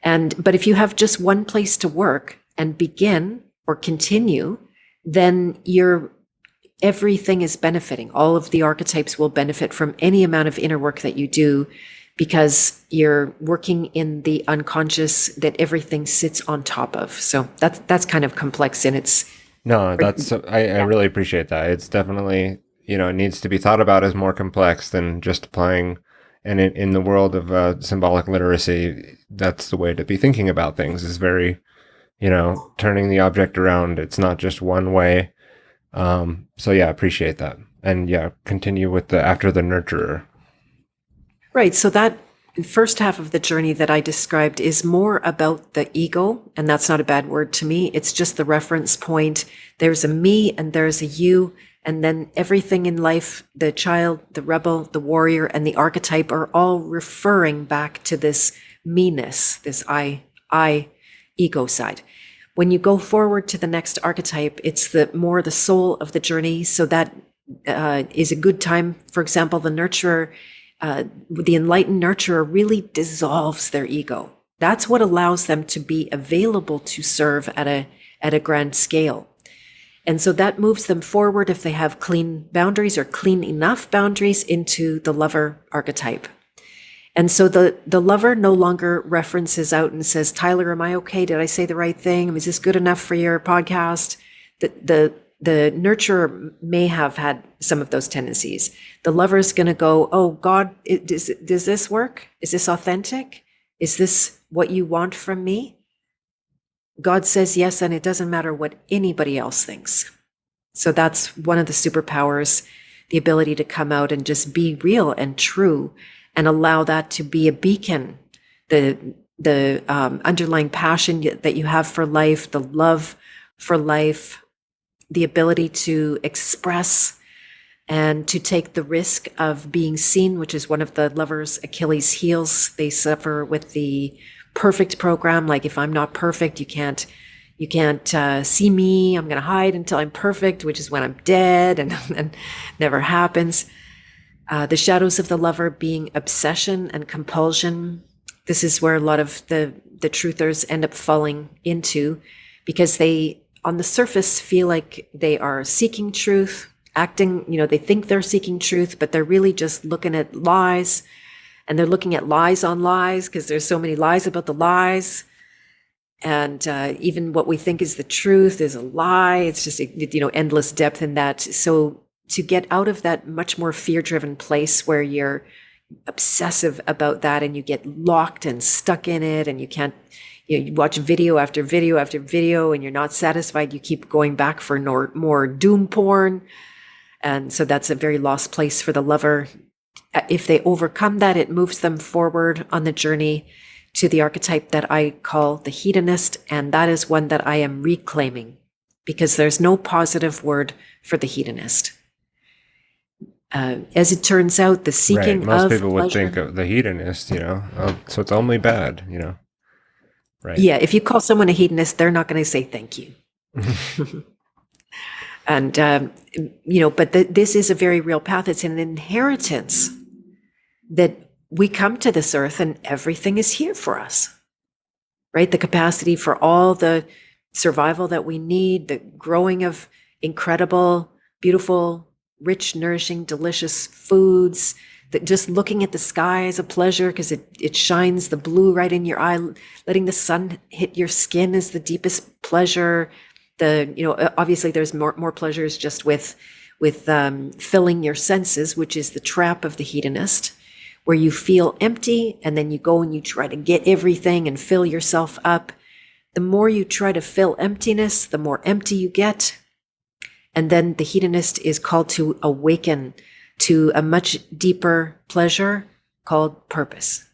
A: But if you have just one place to work and begin or continue, then everything is benefiting. All of the archetypes will benefit from any amount of inner work that you do because you're working in the unconscious that everything sits on top of. So that's kind of complex in its...
B: No, I really appreciate that. It's definitely, it needs to be thought about as more complex than just applying. And in the world of symbolic literacy, that's the way to be thinking about things, is very, turning the object around. It's not just one way. So yeah, appreciate that. And yeah, continue with after the nurturer.
A: Right. So that first half of the journey that I described is more about the ego, and that's not a bad word to me. It's just the reference point. There's a me and there's a you, and then everything in life, the child, the rebel, the warrior, and the archetype are all referring back to this me-ness, this I ego side. When you go forward to the next archetype, it's the soul of the journey. So that is a good time. For example, the nurturer, the enlightened nurturer really dissolves their ego. That's what allows them to be available to serve at a grand scale. And so that moves them forward if they have clean boundaries or clean enough boundaries into the lover archetype. And so the lover no longer references out and says, Tyler, am I okay? Did I say the right thing? Is this good enough for your podcast? The nurturer may have had some of those tendencies. The lover is going to go, oh, God, does this work? Is this authentic? Is this what you want from me? God says yes, and it doesn't matter what anybody else thinks. So that's one of the superpowers, the ability to come out and just be real and true and allow that to be a beacon, the underlying passion that you have for life, the love for life, the ability to express and to take the risk of being seen, which is one of the lovers' Achilles' heels. They suffer with the perfect program. Like, if I'm not perfect, you can't see me. I'm going to hide until I'm perfect, which is when I'm dead, and never happens. The shadows of the lover being obsession and compulsion. This is where a lot of the truthers end up falling into, because they, on the surface, feel like they are seeking truth, acting, they think they're seeking truth, but they're really just looking at lies, and they're looking at lies on lies because there's so many lies about the lies. And even what we think is the truth is a lie. It's just, endless depth in that. So to get out of that much more fear-driven place where you're obsessive about that and you get locked and stuck in it, and you can't, you watch video after video after video and you're not satisfied, you keep going back for more doom porn. And so that's a very lost place for the lover. If they overcome that, it moves them forward on the journey to the archetype that I call the hedonist. And that is one that I am reclaiming, because there's no positive word for the hedonist. As it turns out, the seeking of
B: Most people would
A: pleasure,
B: think of the hedonist, oh, so it's only bad, right?
A: Yeah, if you call someone a hedonist, they're not going to say thank you. And, but this is a very real path. It's an inheritance that we come to this earth and everything is here for us, right? The capacity for all the survival that we need, the growing of incredible, beautiful, rich, nourishing, delicious foods, that just looking at the sky is a pleasure because it shines the blue right in your eye. Letting the sun hit your skin is the deepest pleasure. Obviously there's more pleasures just with filling your senses, which is the trap of the hedonist, where you feel empty and then you go and you try to get everything and fill yourself up. The more you try to fill emptiness, the more empty you get. And then the hedonist is called to awaken to a much deeper pleasure called purpose.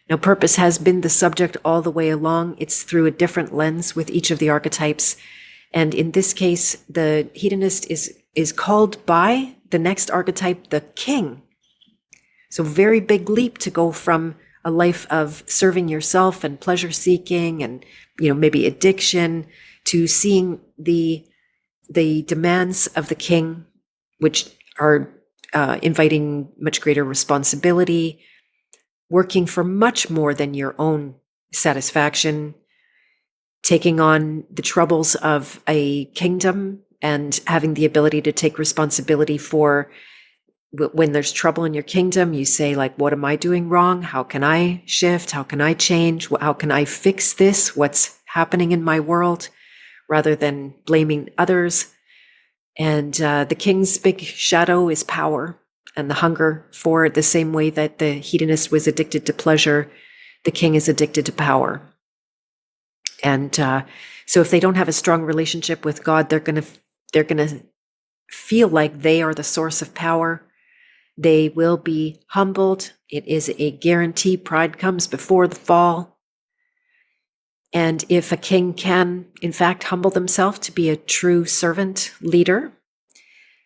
A: Now, purpose has been the subject all the way along. It's through a different lens with each of the archetypes. And in this case, the hedonist is called by the next archetype, the king. So very big leap to go from a life of serving yourself and pleasure seeking and, maybe addiction, to seeing the demands of the king, which are inviting much greater responsibility, working for much more than your own satisfaction, taking on the troubles of a kingdom and having the ability to take responsibility for when there's trouble in your kingdom. You say, like, what am I doing wrong? How can I shift? How can I change? How can I fix this? What's happening in my world? Rather than blaming others. And the king's big shadow is power and the hunger for it. The same way that the hedonist was addicted to pleasure, the king is addicted to power. And so if they don't have a strong relationship with God, they're gonna feel like they are the source of power. They will be humbled. It is a guarantee. Pride comes before the fall. And if a king can, in fact, humble themselves to be a true servant leader,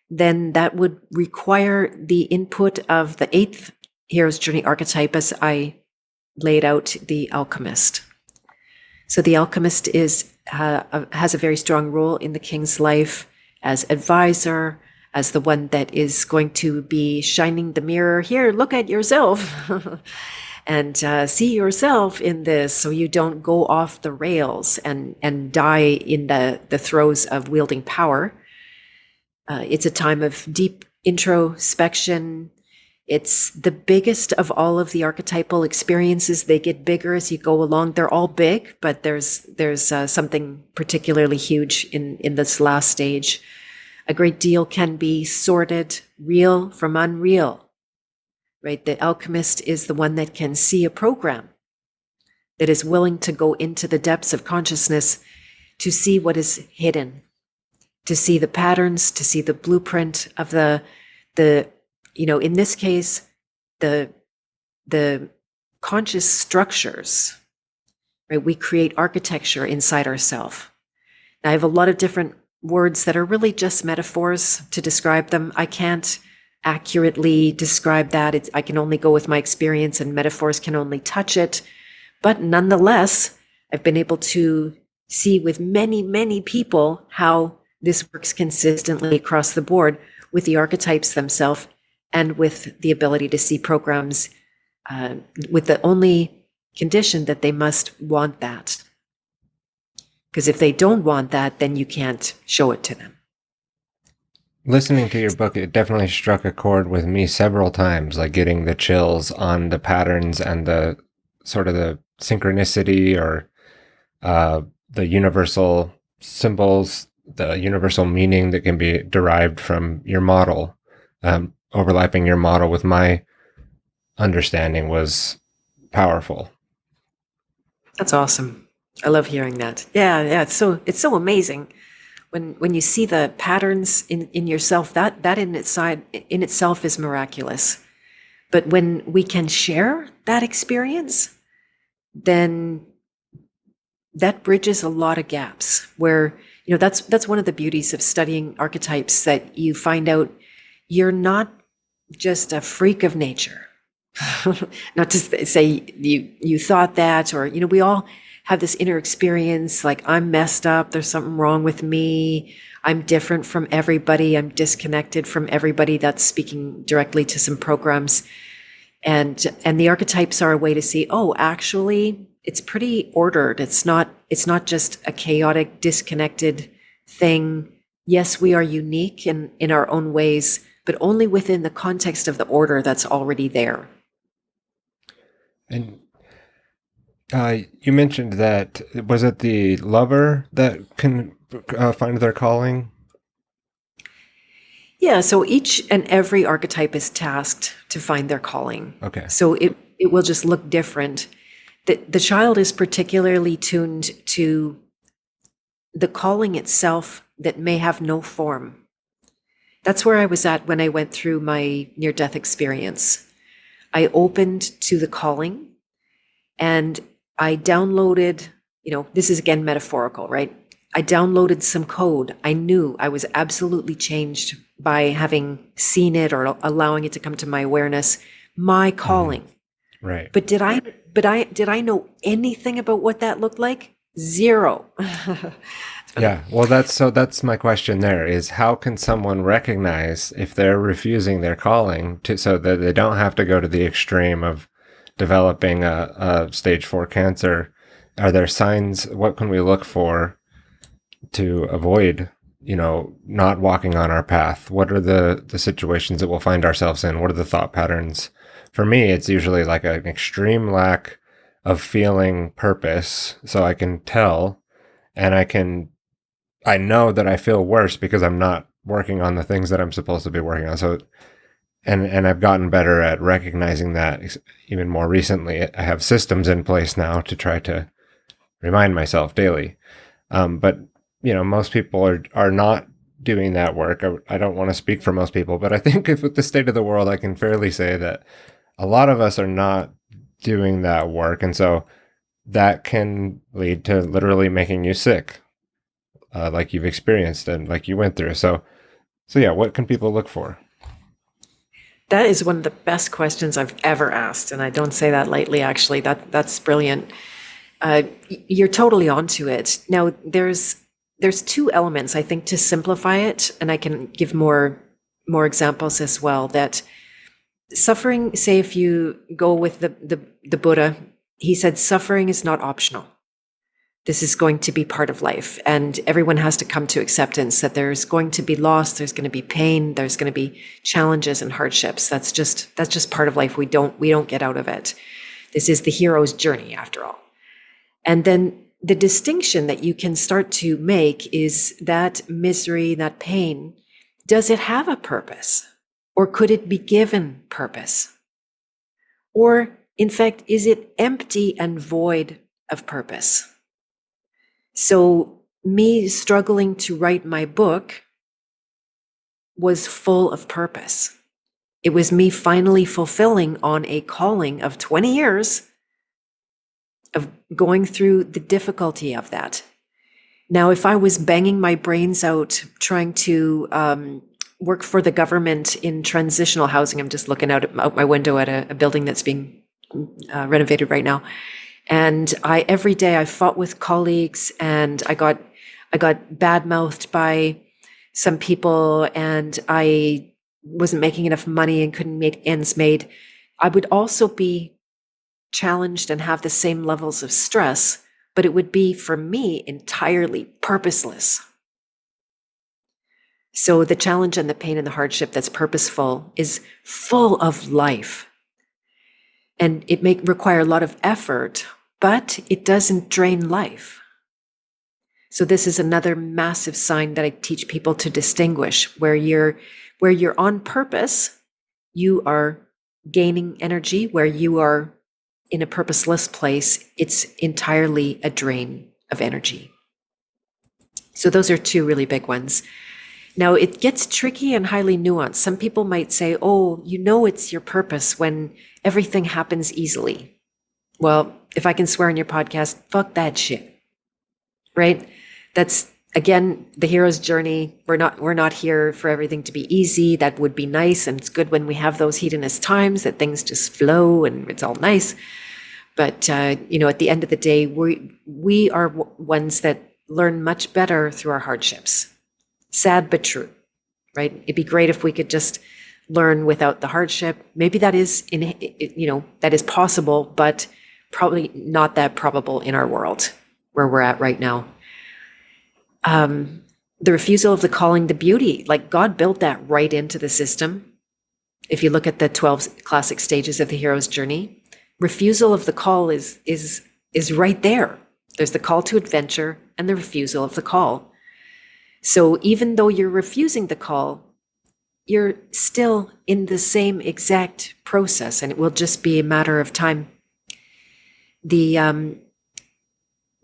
A: then that would require the input of the 8th hero's journey archetype, as I laid out, the alchemist. So the alchemist has a very strong role in the king's life as advisor, as the one that is going to be shining the mirror. Here, look at yourself. And see yourself in this, so you don't go off the rails and die in the throes of wielding power. It's a time of deep introspection. It's the biggest of all of the archetypal experiences. They get bigger as you go along. They're all big, but there's something particularly huge in this last stage. A great deal can be sorted, real from unreal, right? The alchemist is the one that can see a program, that is willing to go into the depths of consciousness to see what is hidden, to see the patterns, to see the blueprint of the in this case, the conscious structures, right? We create architecture inside ourselves. I have a lot of different words that are really just metaphors to describe them. I can't accurately describe that. I can only go with my experience, and metaphors can only touch it. But nonetheless, I've been able to see with many, many people how this works consistently across the board with the archetypes themselves and with the ability to see programs, with the only condition that they must want that. Because if they don't want that, then you can't show it to them.
B: Listening to your book, it definitely struck a chord with me several times, like getting the chills on the patterns and the sort of the synchronicity or the universal symbols, the universal meaning that can be derived from your model. Overlapping your model with my understanding was powerful.
A: That's awesome. I love hearing that. Yeah. It's so amazing when you see the patterns in yourself. That in itself is miraculous. But when we can share that experience, then that bridges a lot of gaps. Where that's one of the beauties of studying archetypes, that you find out you're not just a freak of nature. Not to say you thought that, or we all have this inner experience, like, I'm messed up, there's something wrong with me, I'm different from everybody, I'm disconnected from everybody. That's speaking directly to some programs. And the archetypes are a way to see, oh, actually it's pretty ordered. It's not just a chaotic, disconnected thing. Yes, we are unique in our own ways, but only within the context of the order that's already there.
B: And you mentioned that, was it the lover that can find their calling?
A: Yeah, so each and every archetype is tasked to find their calling.
B: Okay.
A: So it will just look different. The child is particularly tuned to the calling itself that may have no form. That's where I was at when I went through my near-death experience. I opened to the calling, and I downloaded, this is again metaphorical, right? I downloaded some code. I knew I was absolutely changed by having seen it or allowing it to come to my awareness, my calling.
B: Right.
A: But did I know anything about what that looked like? Zero.
B: Yeah. Well, that's my question there, is how can someone recognize if they're refusing their calling so that they don't have to go to the extreme of developing a stage 4 cancer? Are there signs? What can we look for to avoid, not walking on our path? What are the situations that we'll find ourselves in? What are the thought patterns? For me, it's usually like an extreme lack of feeling purpose. So I can tell, and I know that I feel worse because I'm not working on the things that I'm supposed to be working on. So, and I've gotten better at recognizing that even more recently. I have systems in place now to try to remind myself daily. But most people are not doing that work. I don't want to speak for most people, but I think with the state of the world, I can fairly say that a lot of us are not doing that work. And so that can lead to literally making you sick, like you've experienced and like you went through. So yeah, what can people look for?
A: That is one of the best questions I've ever asked. And I don't say that lightly, actually. That's brilliant. You're totally onto it. Now, there's two elements, I think, to simplify it, and I can give more examples as well. That suffering, say if you go with the Buddha, he said suffering is not optional. This is going to be part of life, and everyone has to come to acceptance that there's going to be loss, there's going to be pain, there's going to be challenges and hardships. That's just part of life. We don't get out of it. This is the hero's journey, after all. And then the distinction that you can start to make is that misery, that pain, does it have a purpose? Or could it be given purpose? Or, in fact, is it empty and void of purpose? So me struggling to write my book was full of purpose. It was me finally fulfilling on a calling of 20 years of going through the difficulty of that. Now, if I was banging my brains out trying to work for the government in transitional housing, I'm just looking out my window at a building that's being renovated right now. And every day I fought with colleagues, and I got bad-mouthed by some people, and I wasn't making enough money and couldn't make ends meet. I would also be challenged and have the same levels of stress, but it would be, for me, entirely purposeless. So the challenge and the pain and the hardship that's purposeful is full of life. And it may require a lot of effort, but it doesn't drain life. So this is another massive sign that I teach people to distinguish. Where you're on purpose, you are gaining energy. Where you are in a purposeless place, it's entirely a drain of energy. So those are two really big ones. Now, it gets tricky and highly nuanced. Some people might say, oh, it's your purpose when everything happens easily. Well, if I can swear in your podcast, fuck that shit, right? That's, again, the hero's journey. We're not here for everything to be easy. That would be nice, and it's good when we have those hedonist times that things just flow and it's all nice. But, at the end of the day, we are ones that learn much better through our hardships. Sad but true, right? It'd be great if we could just learn without the hardship. Maybe that is that is possible, but probably not that probable in our world where we're at right now. The refusal of the calling, the beauty, like God built that right into the system. If you look at the 12 classic stages of the hero's journey, refusal of the call is right there. There's the call to adventure and the refusal of the call. So even though you're refusing the call, you're still in the same exact process, and it will just be a matter of time. The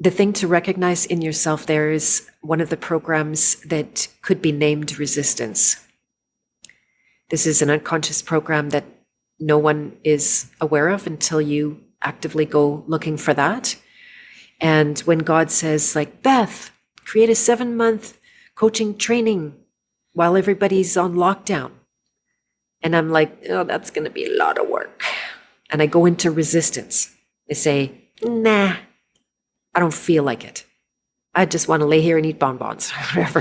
A: thing to recognize in yourself there is one of the programs that could be named resistance. This is an unconscious program that no one is aware of until you actively go looking for that. And when God says, like, Beth, create a 7-month coaching training while everybody's on lockdown. And I'm like, oh, that's going to be a lot of work. And I go into resistance. I say, nah, I don't feel like it. I just want to lay here and eat bonbons, whatever,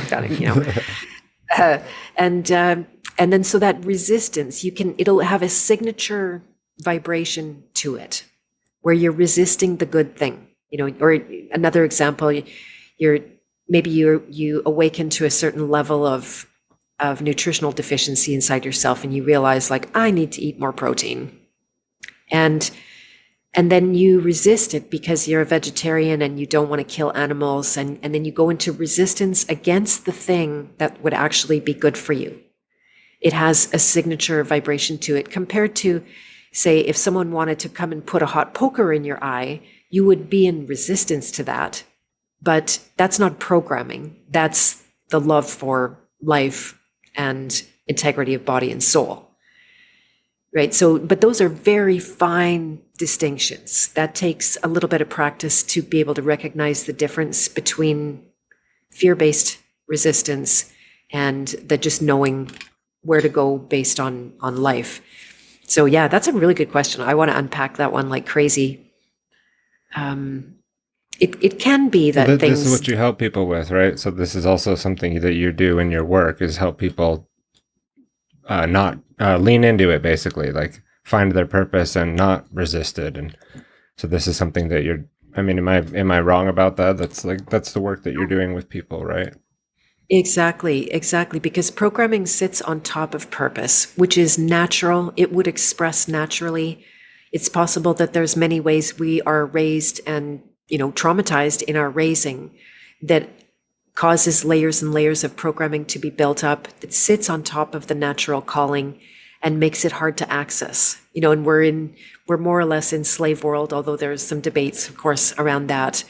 A: and then so that resistance, it'll have a signature vibration to it where you're resisting the good thing, or another example, you awaken to a certain level of nutritional deficiency inside yourself, and you realize, like, I need to eat more protein. And then you resist it because you're a vegetarian and you don't want to kill animals. And then you go into resistance against the thing that would actually be good for you. It has a signature vibration to it compared to, say, if someone wanted to come and put a hot poker in your eye, you would be in resistance to that. But that's not programming. That's the love for life and integrity of body and soul, right? So, but those are very fine distinctions. That takes a little bit of practice to be able to recognize the difference between fear-based resistance and the just knowing where to go based on life. So yeah, that's a really good question. I want to unpack that one like crazy. It can be that things...
B: This is what you help people with, right? So this is also something that you do in your work, is help people not lean into it, basically, like find their purpose and not resist it. And so this is something that you're I mean, am I wrong about that? That's the work that you're doing with people, right?
A: Exactly, because programming sits on top of purpose, which is natural. It would express naturally. It's possible that there's many ways we are raised and, traumatized in our raising that causes layers and layers of programming to be built up that sits on top of the natural calling and makes it hard to access. And we're more or less in slave world, although there's some debates, of course, around that.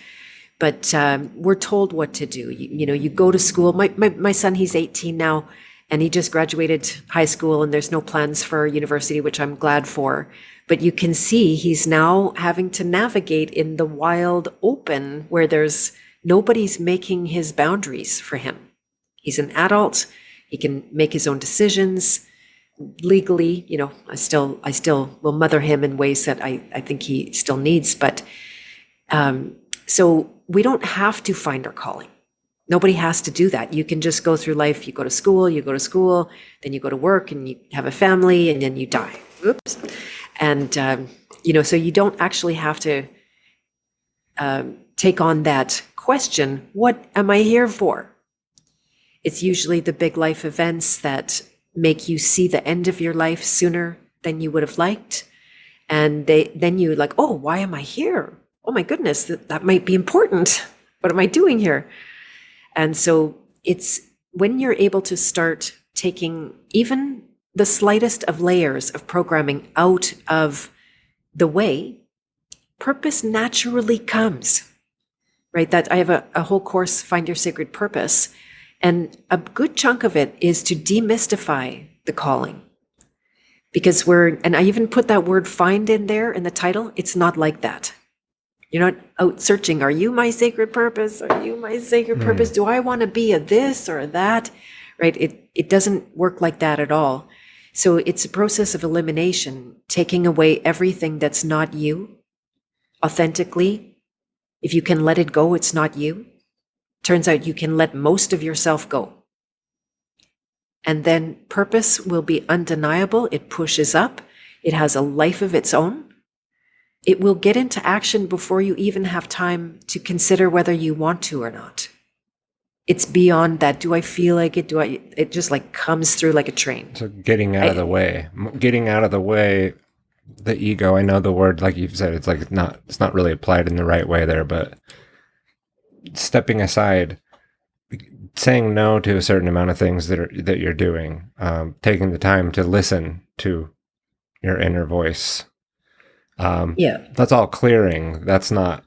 A: But we're told what to do. You go to school. My son, he's 18 now, and he just graduated high school, and there's no plans for university, which I'm glad for. But you can see he's now having to navigate in the wild open where nobody's making his boundaries for him. He's an adult. He can make his own decisions legally. I still will mother him in ways that I think he still needs. But so we don't have to find our calling. Nobody has to do that. You can just go through life. You go to school, then you go to work, and you have a family, and then you die. Oops. And, so you don't actually have to take on that question, what am I here for? It's usually the big life events that make you see the end of your life sooner than you would have liked. And then you're like, oh, why am I here? Oh my goodness, that might be important. What am I doing here? And so it's when you're able to start taking even the slightest of layers of programming out of the way, purpose naturally comes, right? That I have a whole course, Find Your Sacred Purpose. And a good chunk of it is to demystify the calling. Because and I even put that word find in there in the title. It's not like that. You're not out searching, are you my sacred purpose? Are you my sacred purpose? Do I want to be a this or a that? Right? It doesn't work like that at all. So it's a process of elimination, taking away everything that's not you authentically. If you can let it go, it's not you. Turns out you can let most of yourself go. And then purpose will be undeniable. It pushes up. It has a life of its own. It will get into action before you even have time to consider whether you want to or not. It's beyond that. Do I feel like it? It just like comes through like a train.
B: So getting out of the way, the ego, I know the word, like you've said, it's like it's not really applied in the right way there, but stepping aside, saying no to a certain amount of things that you're doing, taking the time to listen to your inner voice. That's all clearing. That's not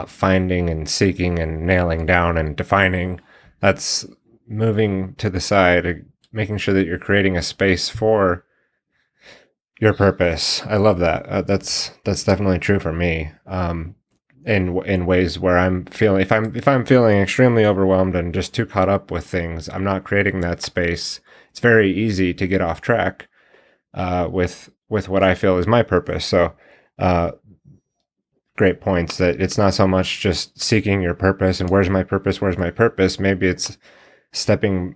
B: finding and seeking and nailing down and defining. That's moving to the side, making sure that you're creating a space for your purpose. I love that. That's definitely true for me. In ways where I'm feeling, if I'm feeling extremely overwhelmed and just too caught up with things, I'm not creating that space. It's very easy to get off track with what I feel is my purpose. So great points, that it's not so much just seeking your purpose and where's my purpose. Maybe it's stepping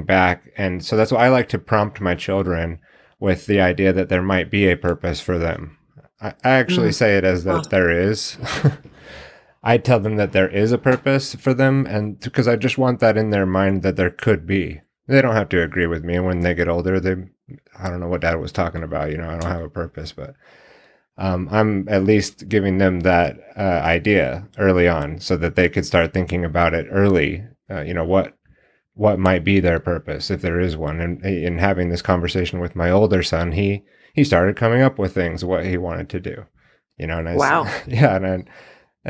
B: back. And so that's why I like to prompt my children with the idea that there might be a purpose for them. I actually say it as that there is. I tell them that there is a purpose for them, and because I just want that in their mind, that there could be. They don't have to agree with me. When they get older, I don't know what Dad was talking about. I don't have a purpose, but I'm at least giving them that idea early on, so that they could start thinking about it early. What might be their purpose, if there is one. And in having this conversation with my older son, he started coming up with things, what he wanted to do. And
A: Wow.
B: Yeah, and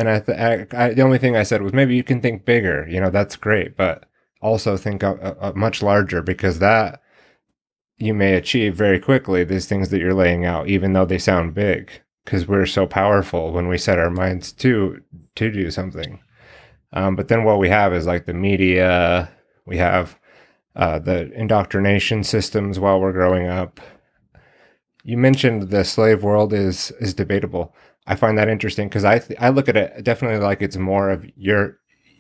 B: I the only thing I said was, maybe you can think bigger. That's great, but also think a much larger, because that you may achieve very quickly, these things that you're laying out, even though they sound big, because we're so powerful when we set our minds to do something. But then what we have is like the media, we have the indoctrination systems while we're growing up. You mentioned the slave world is debatable. I find that interesting, because I look at it definitely like it's more of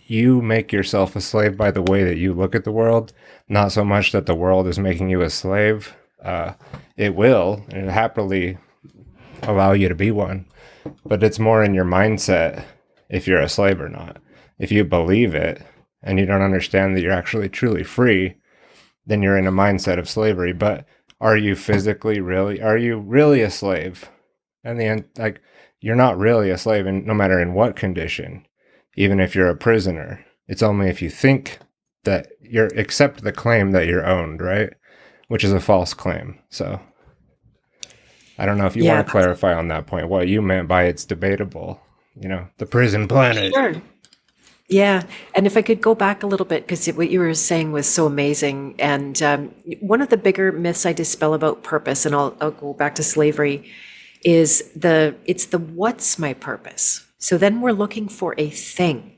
B: you make yourself a slave by the way that you look at the world, not so much that the world is making you a slave. It will, and it happily allow you to be one. But it's more in your mindset if you're a slave or not. If you believe it and you don't understand that you're actually truly free, then you're in a mindset of slavery. But are you really a slave? And the end, like, you're not really a slave, no matter in what condition, even if you're a prisoner. It's only if you think that accept the claim that you're owned, right? Which is a false claim. So I don't know if you
A: Yeah,
B: want to clarify on that point, what you meant by it's debatable, the prison planet.
A: sure. Yeah. And if I could go back a little bit, because what you were saying was so amazing. And one of the bigger myths I dispel about purpose, and I'll go back to slavery, is it's the what's my purpose? So then we're looking for a thing.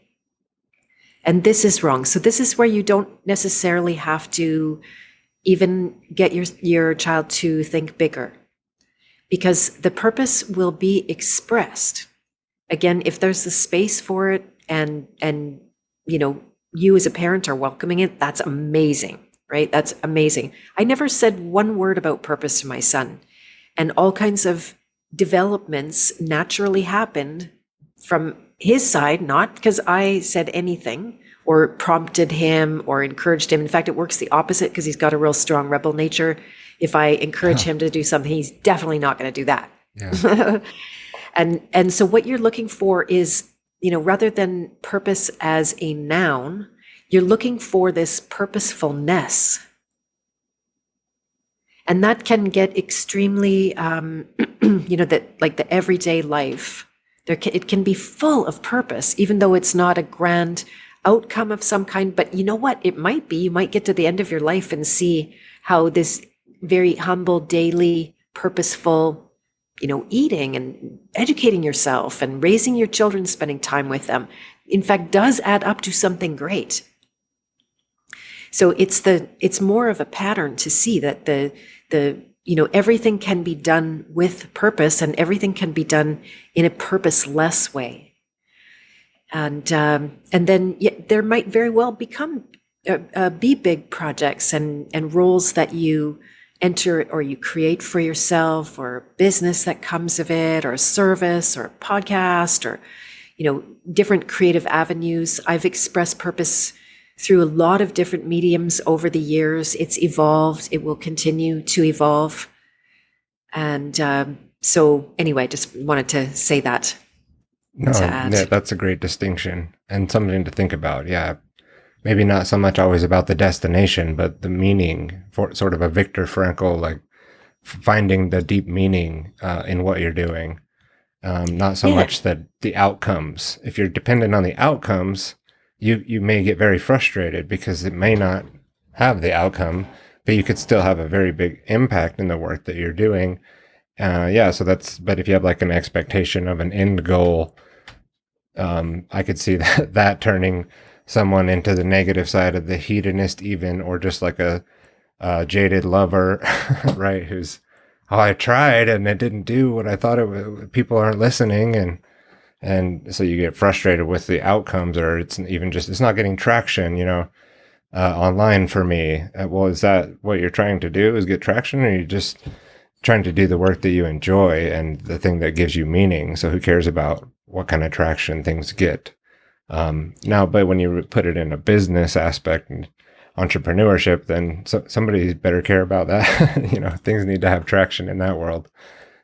A: And this is wrong. So this is where you don't necessarily have to even get your child to think bigger, because the purpose will be expressed. Again, if there's the space for it, and you as a parent are welcoming it, that's amazing, right? That's amazing. I never said one word about purpose to my son, and all kinds of developments naturally happened from his side, not because I said anything or prompted him or encouraged him. In fact, it works the opposite, because he's got a real strong rebel nature. If I encourage him to do something, he's definitely not going to do that. Yeah. And so what you're looking for is, rather than purpose as a noun, you're looking for this purposefulness. And that can get extremely, the everyday life, it can be full of purpose, even though it's not a grand outcome of some kind. But you know what? It might be. You might get to the end of your life and see how this very humble, daily, purposeful, eating and educating yourself and raising your children, spending time with them, in fact, does add up to something great. So it's more of a pattern to see that the everything can be done with purpose, and everything can be done in a purposeless way. And then there might very well be big projects and roles that you enter or you create for yourself, or business that comes of it, or a service or a podcast, or different creative avenues. I've expressed purpose through a lot of different mediums over the years. It's evolved. It will continue to evolve. And so anyway, just wanted to say that.
B: No, yeah, that's a great distinction and something to think about. Yeah. Maybe not so much always about the destination, but the meaning, for sort of a Viktor Frankl, like finding the deep meaning in what you're doing. Not so much that the outcomes. If you're dependent on the outcomes, you may get very frustrated because it may not have the outcome, but you could still have a very big impact in the work that you're doing. But if you have like an expectation of an end goal, I could see that turning someone into the negative side of the hedonist even, or just like a jaded lover, right? Who's, I tried and it didn't do what I thought it would. People aren't listening. And so you get frustrated with the outcomes, or it's not getting traction, online for me. Well, is that what you're trying to do, is get traction, or are you just trying to do the work that you enjoy and the thing that gives you meaning? So who cares about what kind of traction things get? But when you put it in a business aspect and entrepreneurship, then somebody better care about that. Things need to have traction in that world.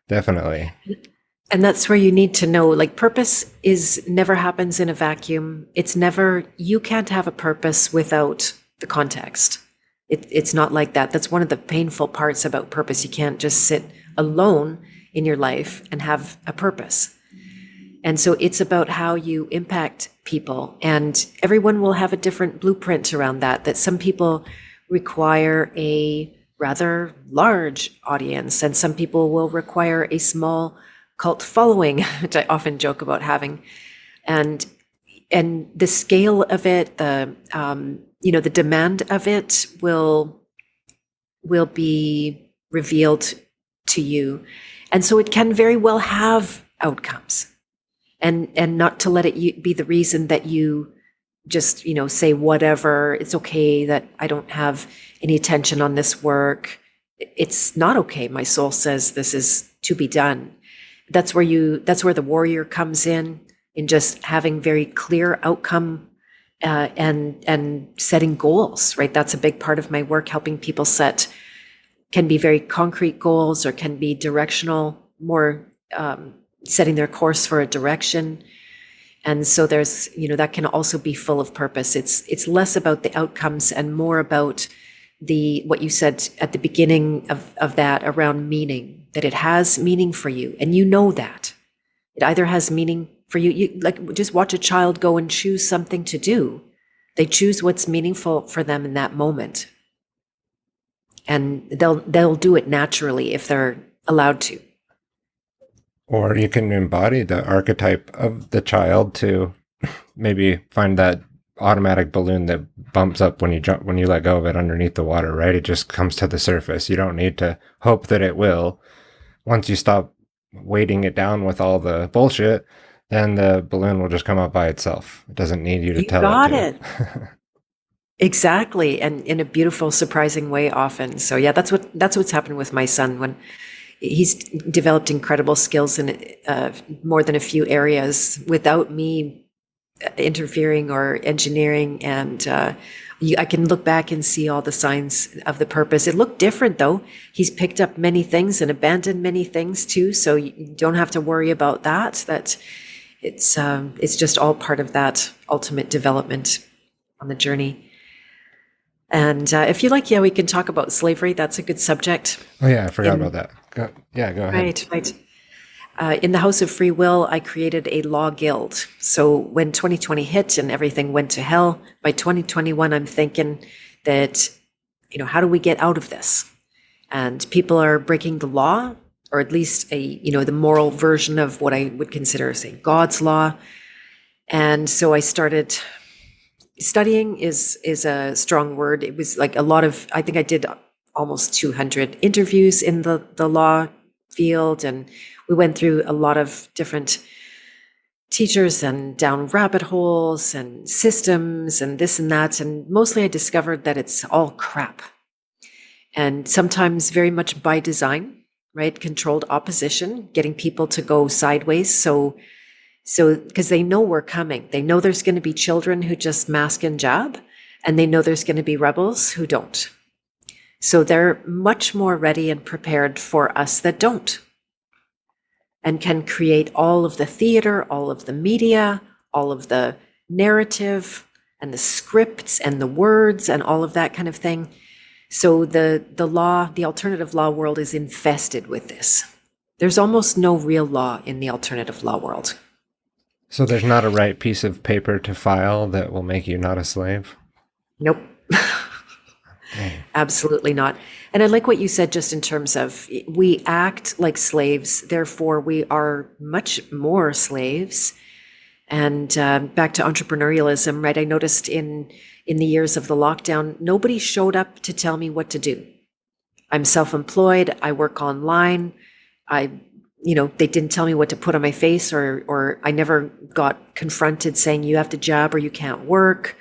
B: Definitely.
A: And that's where you need to know, like, purpose never happens in a vacuum. You can't have a purpose without the context. It's not like that. That's one of the painful parts about purpose. You can't just sit alone in your life and have a purpose. And so it's about how you impact people, and everyone will have a different blueprint around that some people require a rather large audience, and some people will require a small cult following, which I often joke about having. And the scale of it, the demand of it will be revealed to you. And so it can very well have outcomes. And not to let it be the reason that you just, say whatever, it's okay that I don't have any attention on this work. It's not okay. My soul says this is to be done. That's where the warrior comes in just having very clear outcome, and setting goals, right? That's a big part of my work, helping people can be very concrete goals or can be directional, more setting their course for a direction. And so there's, that can also be full of purpose. It's less about the outcomes and more about what you said at the beginning of that around meaning, that it has meaning for you. And that it either has meaning for you. You like just watch a child go and choose something to do. They choose what's meaningful for them in that moment. And they'll do it naturally if they're allowed to.
B: Or you can embody the archetype of the child to maybe find that automatic balloon that bumps up when you let go of it underneath the water, right? It just comes to the surface. You don't need to hope that it will. Once you stop weighting it down with all the bullshit, then the balloon will just come up by itself. It doesn't need you to tell it to.
A: You got it. Exactly. And in a beautiful, surprising way often. So yeah, that's what's happened with my son. When he's developed incredible skills in more than a few areas without me interfering or engineering. And I can look back and see all the signs of the purpose. It looked different though. He's picked up many things and abandoned many things too. So you don't have to worry about that. That it's just all part of that ultimate development on the journey. And if you like, we can talk about slavery. That's a good subject.
B: Oh yeah, I forgot about that. Go ahead.
A: Right. In the House of Free Will, I created a law guild. So when 2020 hit and everything went to hell, by 2021, I'm thinking that, how do we get out of this? And people are breaking the law, or at least the moral version of what I would consider, say, God's law. And so I started studying is a strong word. It was like I think I did almost 200 interviews in the law field, and we went through a lot of different teachers and down rabbit holes and systems and this and that. And mostly I discovered that it's all crap, and sometimes very much by design, right? Controlled opposition, getting people to go sideways. So because they know we're coming, they know there's going to be children who just mask and jab, and they know there's going to be rebels who don't. So they're much more ready and prepared for us that don't, and can create all of the theater, all of the media, all of the narrative and the scripts and the words and all of that kind of thing. So the alternative law world is infested with this. There's almost no real law in the alternative law world.
B: So there's not a right piece of paper to file that will make you not a slave?
A: Nope. Absolutely not. And I like what you said just in terms of we act like slaves, therefore we are much more slaves. And back to entrepreneurialism, right? I noticed in the years of the lockdown, nobody showed up to tell me what to do. I'm self-employed. I work online. They didn't tell me what to put on my face, or I never got confronted saying you have to jab or you can't work.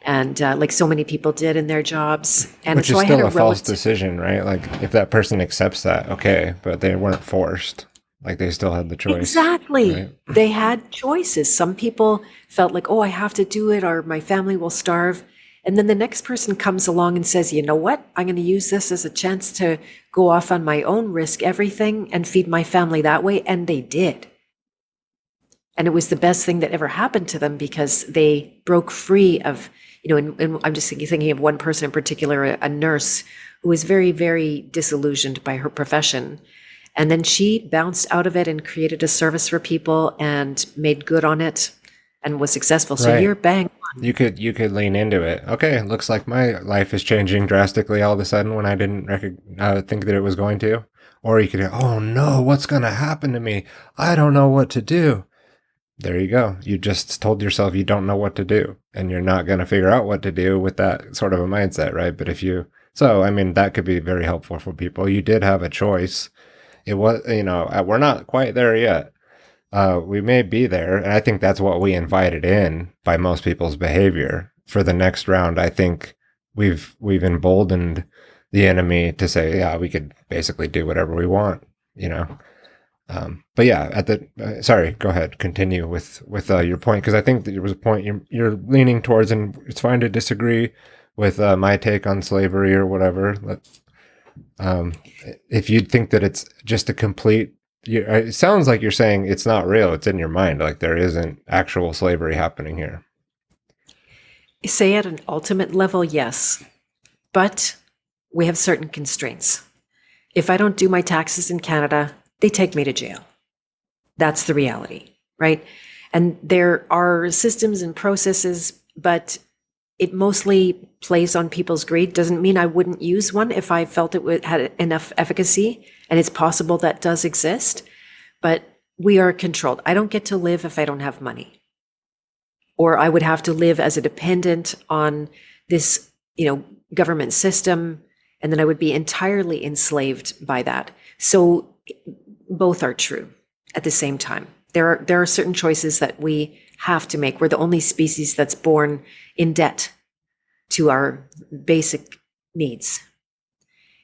A: And like so many people did in their jobs. And
B: which
A: so
B: is
A: I
B: still
A: had
B: a false decision, right? Like if that person accepts that, okay, but they weren't forced. Like they still had the choice.
A: Exactly.
B: Right?
A: They had choices. Some people felt like, oh, I have to do it or my family will starve. And then the next person comes along and says, you know what? I'm going to use this as a chance to go off on my own, risk everything and feed my family that way. And they did. And it was the best thing that ever happened to them because they broke free of, and I'm just thinking of one person in particular, a nurse who was very, very disillusioned by her profession. And then she bounced out of it and created a service for people and made good on it and was successful. So
B: Right.
A: you're bang on.
B: You could lean into it. Okay, looks like my life is changing drastically all of a sudden when I didn't think that it was going to. Or you could, oh no, what's going to happen to me? I don't know what to do. There you go. You just told yourself you don't know what to do, and you're not going to figure out what to do with that sort of a mindset, right? But that could be very helpful for people. You did have a choice. It was, we're not quite there yet. We may be there, and I think that's what we invited in by most people's behavior. For the next round, I think we've emboldened the enemy to say, yeah, we could basically do whatever we want, But yeah, sorry, go ahead, continue with your point, because I think that there was a point you're leaning towards, and it's fine to disagree with my take on slavery or whatever. Um, if you think that it's just a complete, it sounds like you're saying it's not real, it's in your mind, like there isn't actual slavery happening here.
A: Say at an ultimate level, yes, but we have certain constraints. If I don't do my taxes in Canada, they take me to jail. That's the reality, right? And there are systems and processes, but it mostly plays on people's greed. Doesn't mean I wouldn't use one if I felt it had enough efficacy, and it's possible that does exist, but we are controlled. I don't get to live if I don't have money, or I would have to live as a dependent on this, government system, and then I would be entirely enslaved by that. So both are true at the same time. There are certain choices that we have to make. We're the only species that's born in debt to our basic needs.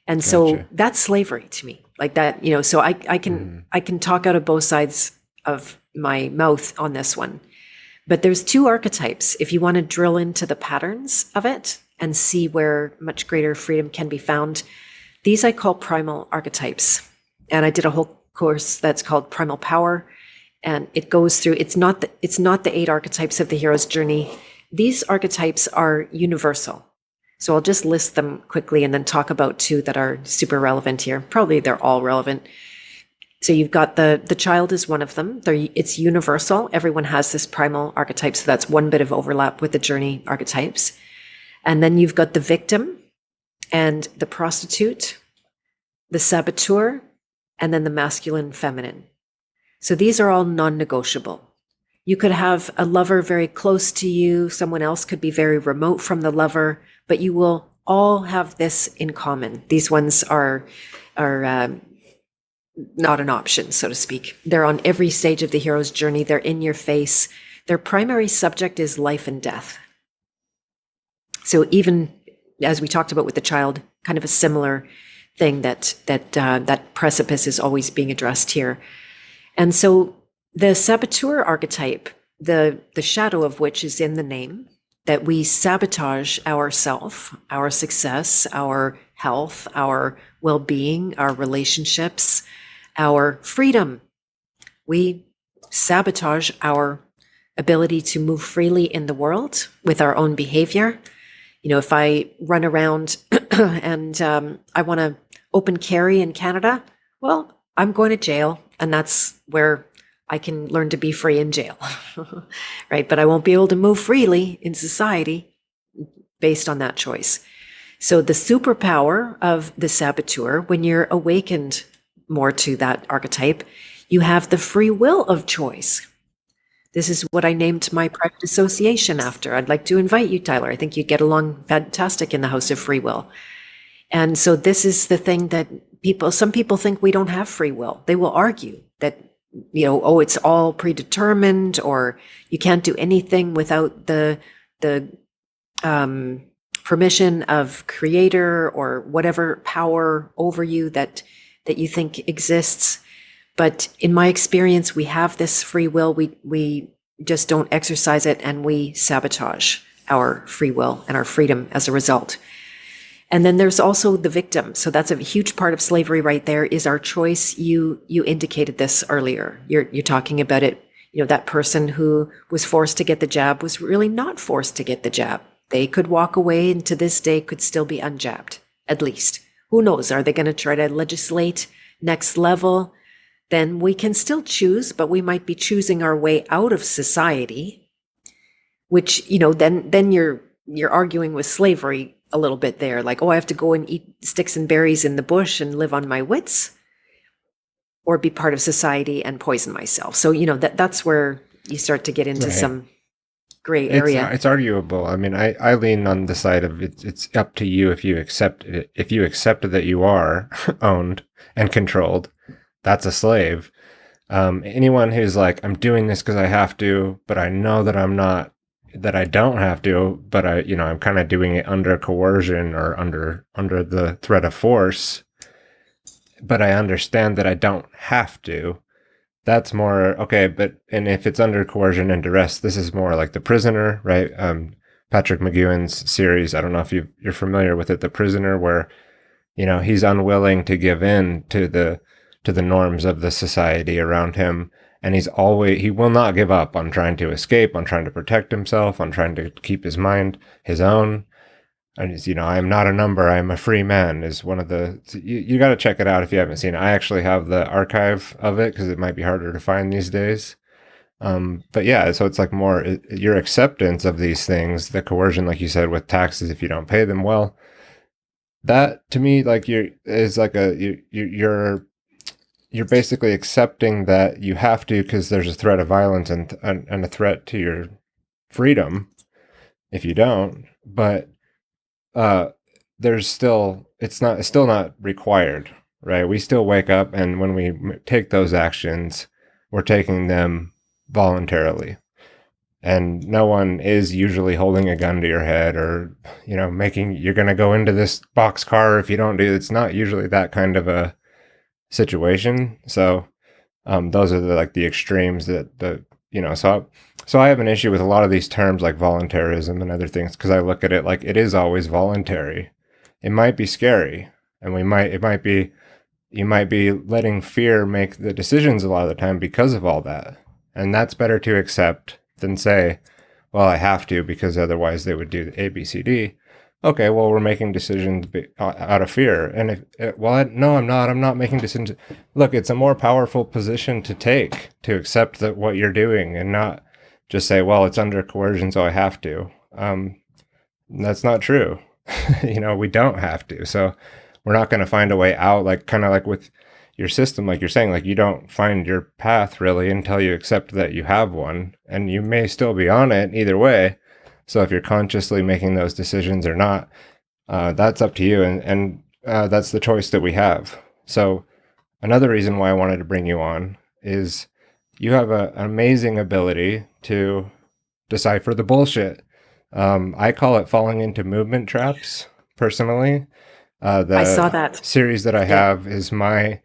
A: And so that's slavery to me. Like that, so I can talk out of both sides of my mouth on this one. But there's two archetypes if you want to drill into the patterns of it and see where much greater freedom can be found. These I call primal archetypes. And I did a whole course that's called Primal Power. And it goes through, it's not the 8 archetypes of the hero's journey. These archetypes are universal. So I'll just list them quickly and then talk about 2 that are super relevant here. Probably they're all relevant. So you've got the child is one of them. It's universal. Everyone has this primal archetype. So that's one bit of overlap with the journey archetypes. And then you've got the victim and the prostitute, the saboteur, and then the masculine feminine. So these are all non-negotiable. You could have a lover very close to you. Someone else could be very remote from the lover, but you will all have this in common. These ones are not an option, so to speak. They're on every stage of the hero's journey. They're in your face. Their primary subject is life and death. So even as we talked about with the child, kind of a similar thing that precipice is always being addressed here. And so the saboteur archetype, the shadow of which is in the name, that we sabotage ourself, our success, our health, our well-being, our relationships, our freedom. We sabotage our ability to move freely in the world with our own behavior. If I run around and I want to open carry in Canada, well, I'm going to jail, and that's where I can learn to be free in jail, right? But I won't be able to move freely in society based on that choice. So the superpower of the saboteur, when you're awakened more to that archetype, you have the free will of choice. This is what I named my private association after. I'd like to invite you, Tyler. I think you'd get along fantastic in the House of Free Will. And so this is the thing that some people think we don't have free will. They will argue that, it's all predetermined, or you can't do anything without the permission of creator or whatever power over you that you think exists. But in my experience, we have this free will. We just don't exercise it, and we sabotage our free will and our freedom as a result. And then there's also the victim. So that's a huge part of slavery right there, is our choice. You indicated this earlier. You're talking about it. That person who was forced to get the jab was really not forced to get the jab. They could walk away and to this day could still be unjabbed, at least. Who knows? Are they going to try to legislate next level? Then we can still choose, but we might be choosing our way out of society, which, then you're arguing with slavery a little bit there. Like, I have to go and eat sticks and berries in the bush and live on my wits, or be part of society and poison myself. So, that's where you start to get into some gray area.
B: It's arguable. I mean, I lean on the side of it's up to you if you accept it. If you accept that you are owned and controlled, that's a slave. Anyone who's like, I'm doing this because I have to, but I know that I'm not, that I don't have to, but I'm kind of doing it under coercion or under the threat of force, but I understand that I don't have to. that's more okay. But and if it's under coercion and duress, this is more like The Prisoner, right? Patrick McGowan's series. I don't know if you're familiar with it, The Prisoner, where he's unwilling to give in to the norms of the society around him, and he will not give up on trying to escape, on trying to protect himself, on trying to keep his mind his own. And he's, I am not a number, I am a free man is one of the, you got to check it out if you haven't seen it. I actually have the archive of it because it might be harder to find these days. But yeah, so it's like more your acceptance of these things, the coercion, like you said, with taxes if you don't pay them well. That to me, like you're basically accepting that you have to because there's a threat of violence and a threat to your freedom if you don't. But there's still it's still not required, right? We still wake up, and when we take those actions, we're taking them voluntarily, and no one is usually holding a gun to your head or making you're going to go into this box car if you don't do. It's not usually that kind of a situation. So those are the extremes that so I have an issue with a lot of these terms like voluntarism and other things because I look at it like it is always voluntary. It might be scary, and you might be letting fear make the decisions a lot of the time because of all that, and that's better to accept than say, well, I have to because otherwise they would do A, B, C, D. Okay, well, we're making decisions out of fear. And no, I'm not. I'm not making decisions. Look, it's a more powerful position to take, to accept that what you're doing and not just say, well, it's under coercion, so I have to. That's not true. We don't have to. So we're not going to find a way out, kind of like with your system, like you're saying, like you don't find your path really until you accept that you have one, and you may still be on it either way. So if you're consciously making those decisions or not, that's up to you, and that's the choice that we have. So another reason why I wanted to bring you on is you have an amazing ability to decipher the bullshit. I call it falling into movement traps, personally.
A: I saw
B: The
A: that.
B: series that I
A: Yeah.
B: have is my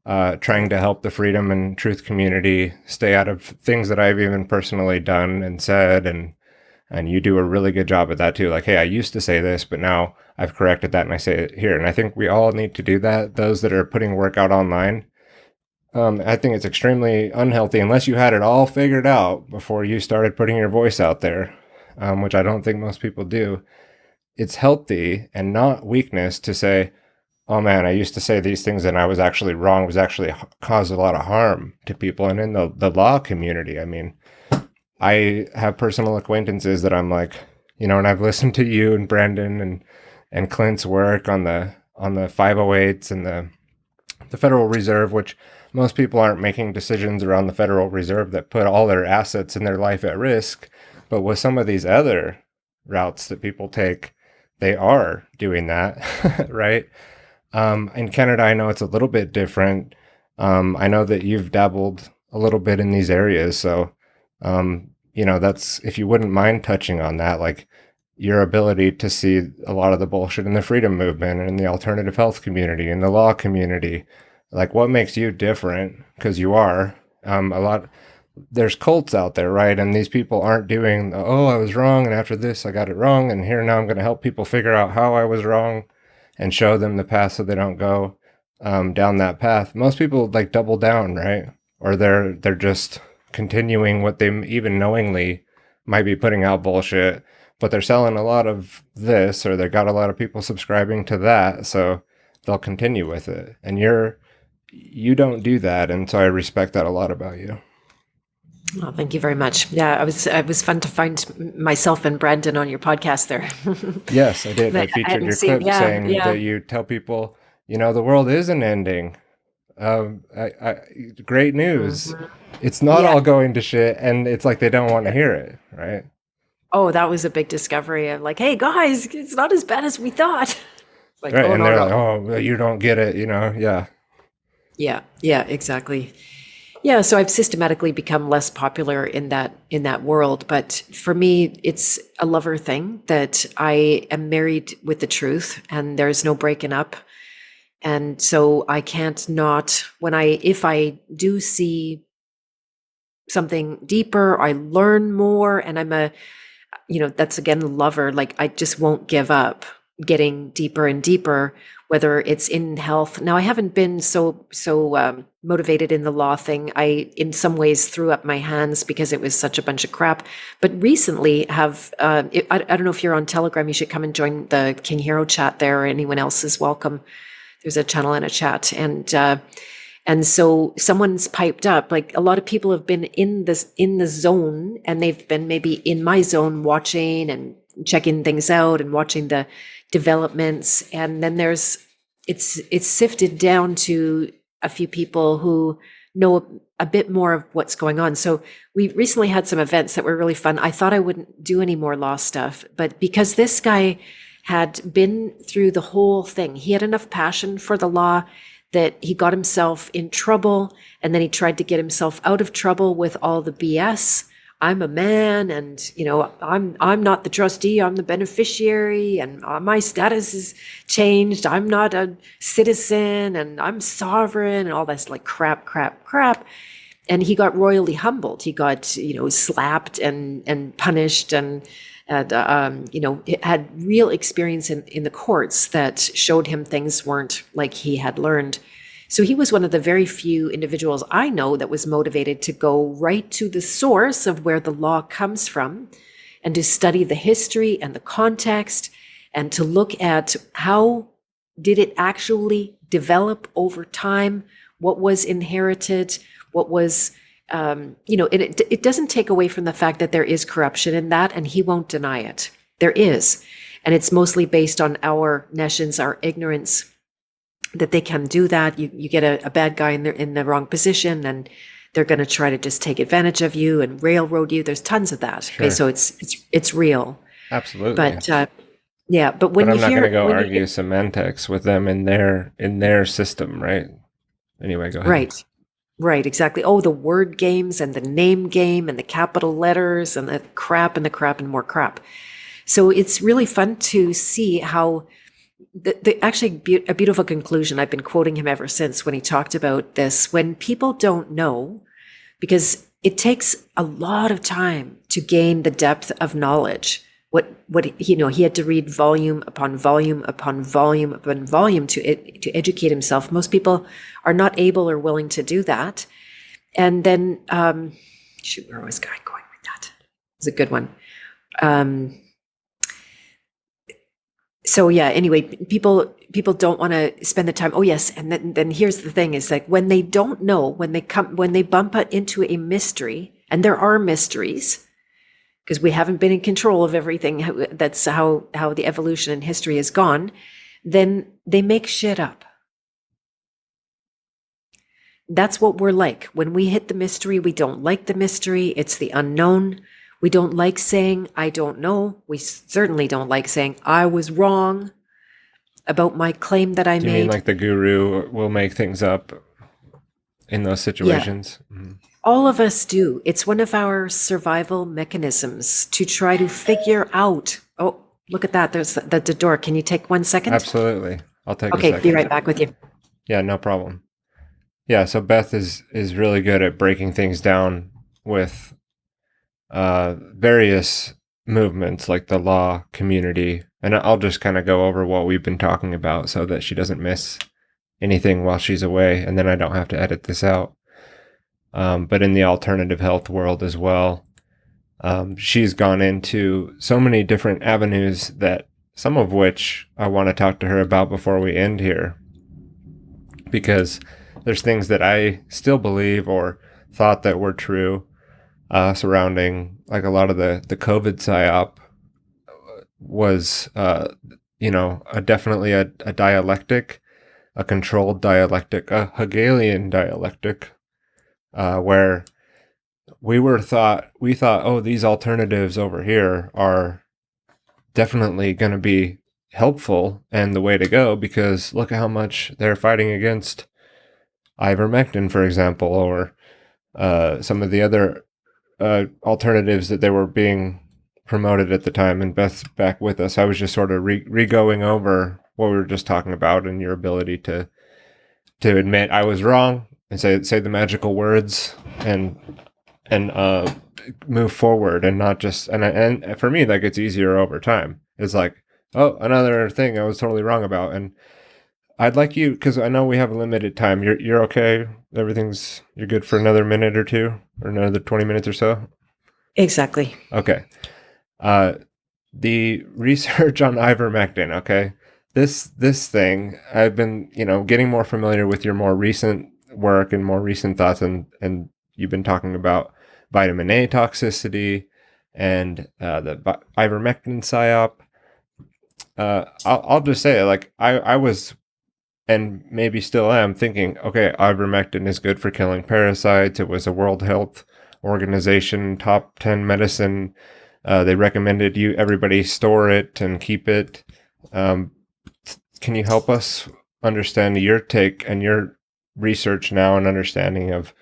B: trying to help the freedom and truth community stay out of things that I've even personally done and said, and you do a really good job at that too. Like, hey, I used to say this, but now I've corrected that and I say it here. And I think we all need to do that. Those that are putting work out online, I think it's extremely unhealthy unless you had it all figured out before you started putting your voice out there, which I don't think most people do. It's healthy and not weakness to say, oh man, I used to say these things and I was actually wrong, was actually caused a lot of harm to people. And in the law community, I mean, I have personal acquaintances that I'm like, and I've listened to you and Brandon and Clint's work on the 508s and the Federal Reserve, which most people aren't making decisions around the Federal Reserve that put all their assets and their life at risk. But with some of these other routes that people take, they are doing that, right? In Canada, I know it's a little bit different. I know that you've dabbled a little bit in these areas. So, that's, if you wouldn't mind touching on that, like your ability to see a lot of the bullshit in the freedom movement and in the alternative health community and the law community, like what makes you different? Because you are, there's cults out there, right? And these people aren't doing, oh, I was wrong, and after this, I got it wrong, and here now I'm going to help people figure out how I was wrong and show them the path so they don't go down that path. Most people double down, right? Or they're just continuing what they even knowingly might be putting out bullshit, but they're selling a lot of this, or they got a lot of people subscribing to that, so they'll continue with it. And you don't do that, and so I respect that a lot about you.
A: Oh, thank you very much. Yeah, it was fun to find myself and Brandon on your podcast there.
B: Yes, I did. I featured your clip saying that you tell people, the world isn't ending. Great news.
A: Mhm.
B: It's not all going to shit, and it's like they don't want to hear it, right?
A: Oh, that was a big discovery. I'm like, hey guys, it's not as bad as we thought. Like,
B: Right,
A: oh
B: and
A: no,
B: they're
A: no.
B: like, oh, you don't get it, yeah.
A: Yeah, exactly. Yeah, so I've systematically become less popular in that world, but for me, it's a lover thing that I am married with the truth, and there's no breaking up. And so I can't not if I do see something deeper, I learn more, and that's again the lover. Like, I just won't give up getting deeper and deeper, whether it's in health. Now, I haven't been so motivated in the law thing. I, in some ways, threw up my hands because it was such a bunch of crap. But recently, I don't know if you're on Telegram. You should come and join the King Hero chat there, or anyone else is welcome. There's a channel and a chat, and so someone's piped up. Like, a lot of people have been in the zone, and they've been maybe in my zone watching and checking things out and watching the developments. And then it's sifted down to a few people who know a bit more of what's going on. So we recently had some events that were really fun. I thought I wouldn't do any more law stuff, but because this guy had been through the whole thing, he had enough passion for the law that he got himself in trouble, and then he tried to get himself out of trouble with all the BS. I'm a man, and I'm not the trustee, I'm the beneficiary, and my status is changed. I'm not a citizen, and I'm sovereign, and all this like crap. And he got royally humbled. He got slapped and punished, and had real experience in the courts that showed him things weren't like he had learned. So he was one of the very few individuals I know that was motivated to go right to the source of where the law comes from, and to study the history and the context, and to look at how did it actually develop over time, what was inherited, what was it doesn't take away from the fact that there is corruption in that, and he won't deny it. There is. And it's mostly based on our nescience, our ignorance, that they can do that. You get a bad guy in the wrong position, and they're going to try to just take advantage of you and railroad you. There's tons of that.
B: Sure.
A: Okay, so it's real.
B: Absolutely.
A: But but when
B: I'm
A: you
B: not
A: hear,
B: going to go argue semantics with them in their system, right? Anyway, go ahead.
A: Right, exactly. Oh, the word games and the name game and the capital letters and the crap and more crap. So it's really fun to see how actually a beautiful conclusion. I've been quoting him ever since when he talked about this. When people don't know, because it takes a lot of time to gain the depth of knowledge. What he had to read volume upon volume upon volume upon volume to educate himself. Most people are not able or willing to do that. And then, where was I going with that? It's a good one. So yeah, anyway, people don't want to spend the time. Oh yes, and then here's the thing: is like when they don't know, when they bump into a mystery, and there are mysteries, because we haven't been in control of everything. That's how the evolution in history has gone. Then they make shit up. That's what we're like. When we hit the mystery, we don't like the mystery. It's the unknown. We don't like saying, I don't know. We certainly don't like saying, I was wrong about my claim that I made.
B: You mean like the guru will make things up in those situations?
A: Yeah. Mm-hmm. All of us do. It's one of our survival mechanisms to try to figure out. Oh, look at that. There's the door. Can you take 1 second?
B: Absolutely. I'll take a
A: second. Okay, be right back with you.
B: Yeah, no problem. Yeah, so Beth is really good at breaking things down with various movements like the law community. And I'll just kind of go over what we've been talking about so that she doesn't miss anything while she's away, and then I don't have to edit this out. But in the alternative health world as well, she's gone into so many different avenues that some of which I want to talk to her about before we end here, because there's things that I still believe or thought that were true surrounding, like a lot of the COVID psyop was, definitely a dialectic, a controlled dialectic, a Hegelian dialectic, where we thought, oh, these alternatives over here are definitely going to be helpful and the way to go, because look at how much they're fighting against ivermectin, for example, or some of the other alternatives that they were being promoted at the time. And Beth's back with us. I was just sort of re-going over what we were just talking about, and your ability to admit I was wrong and say the magical words and and move forward, and not just, and for me that gets easier over time. It's like, oh, another thing I was totally wrong about. And I'd like you, because I know we have a limited time. You're okay. You're good for another minute or two, or another 20 minutes or so.
A: Exactly.
B: Okay. Uh, the research on ivermectin. Okay, this thing, I've been, getting more familiar with your more recent work and more recent thoughts, and you've been talking about vitamin A toxicity and the ivermectin psyop. I'll just say, like, I was, and maybe still am, thinking, okay, ivermectin is good for killing parasites. It was a World Health Organization top 10 medicine. They recommended everybody store it and keep it. Can you help us understand your take and your research now and understanding of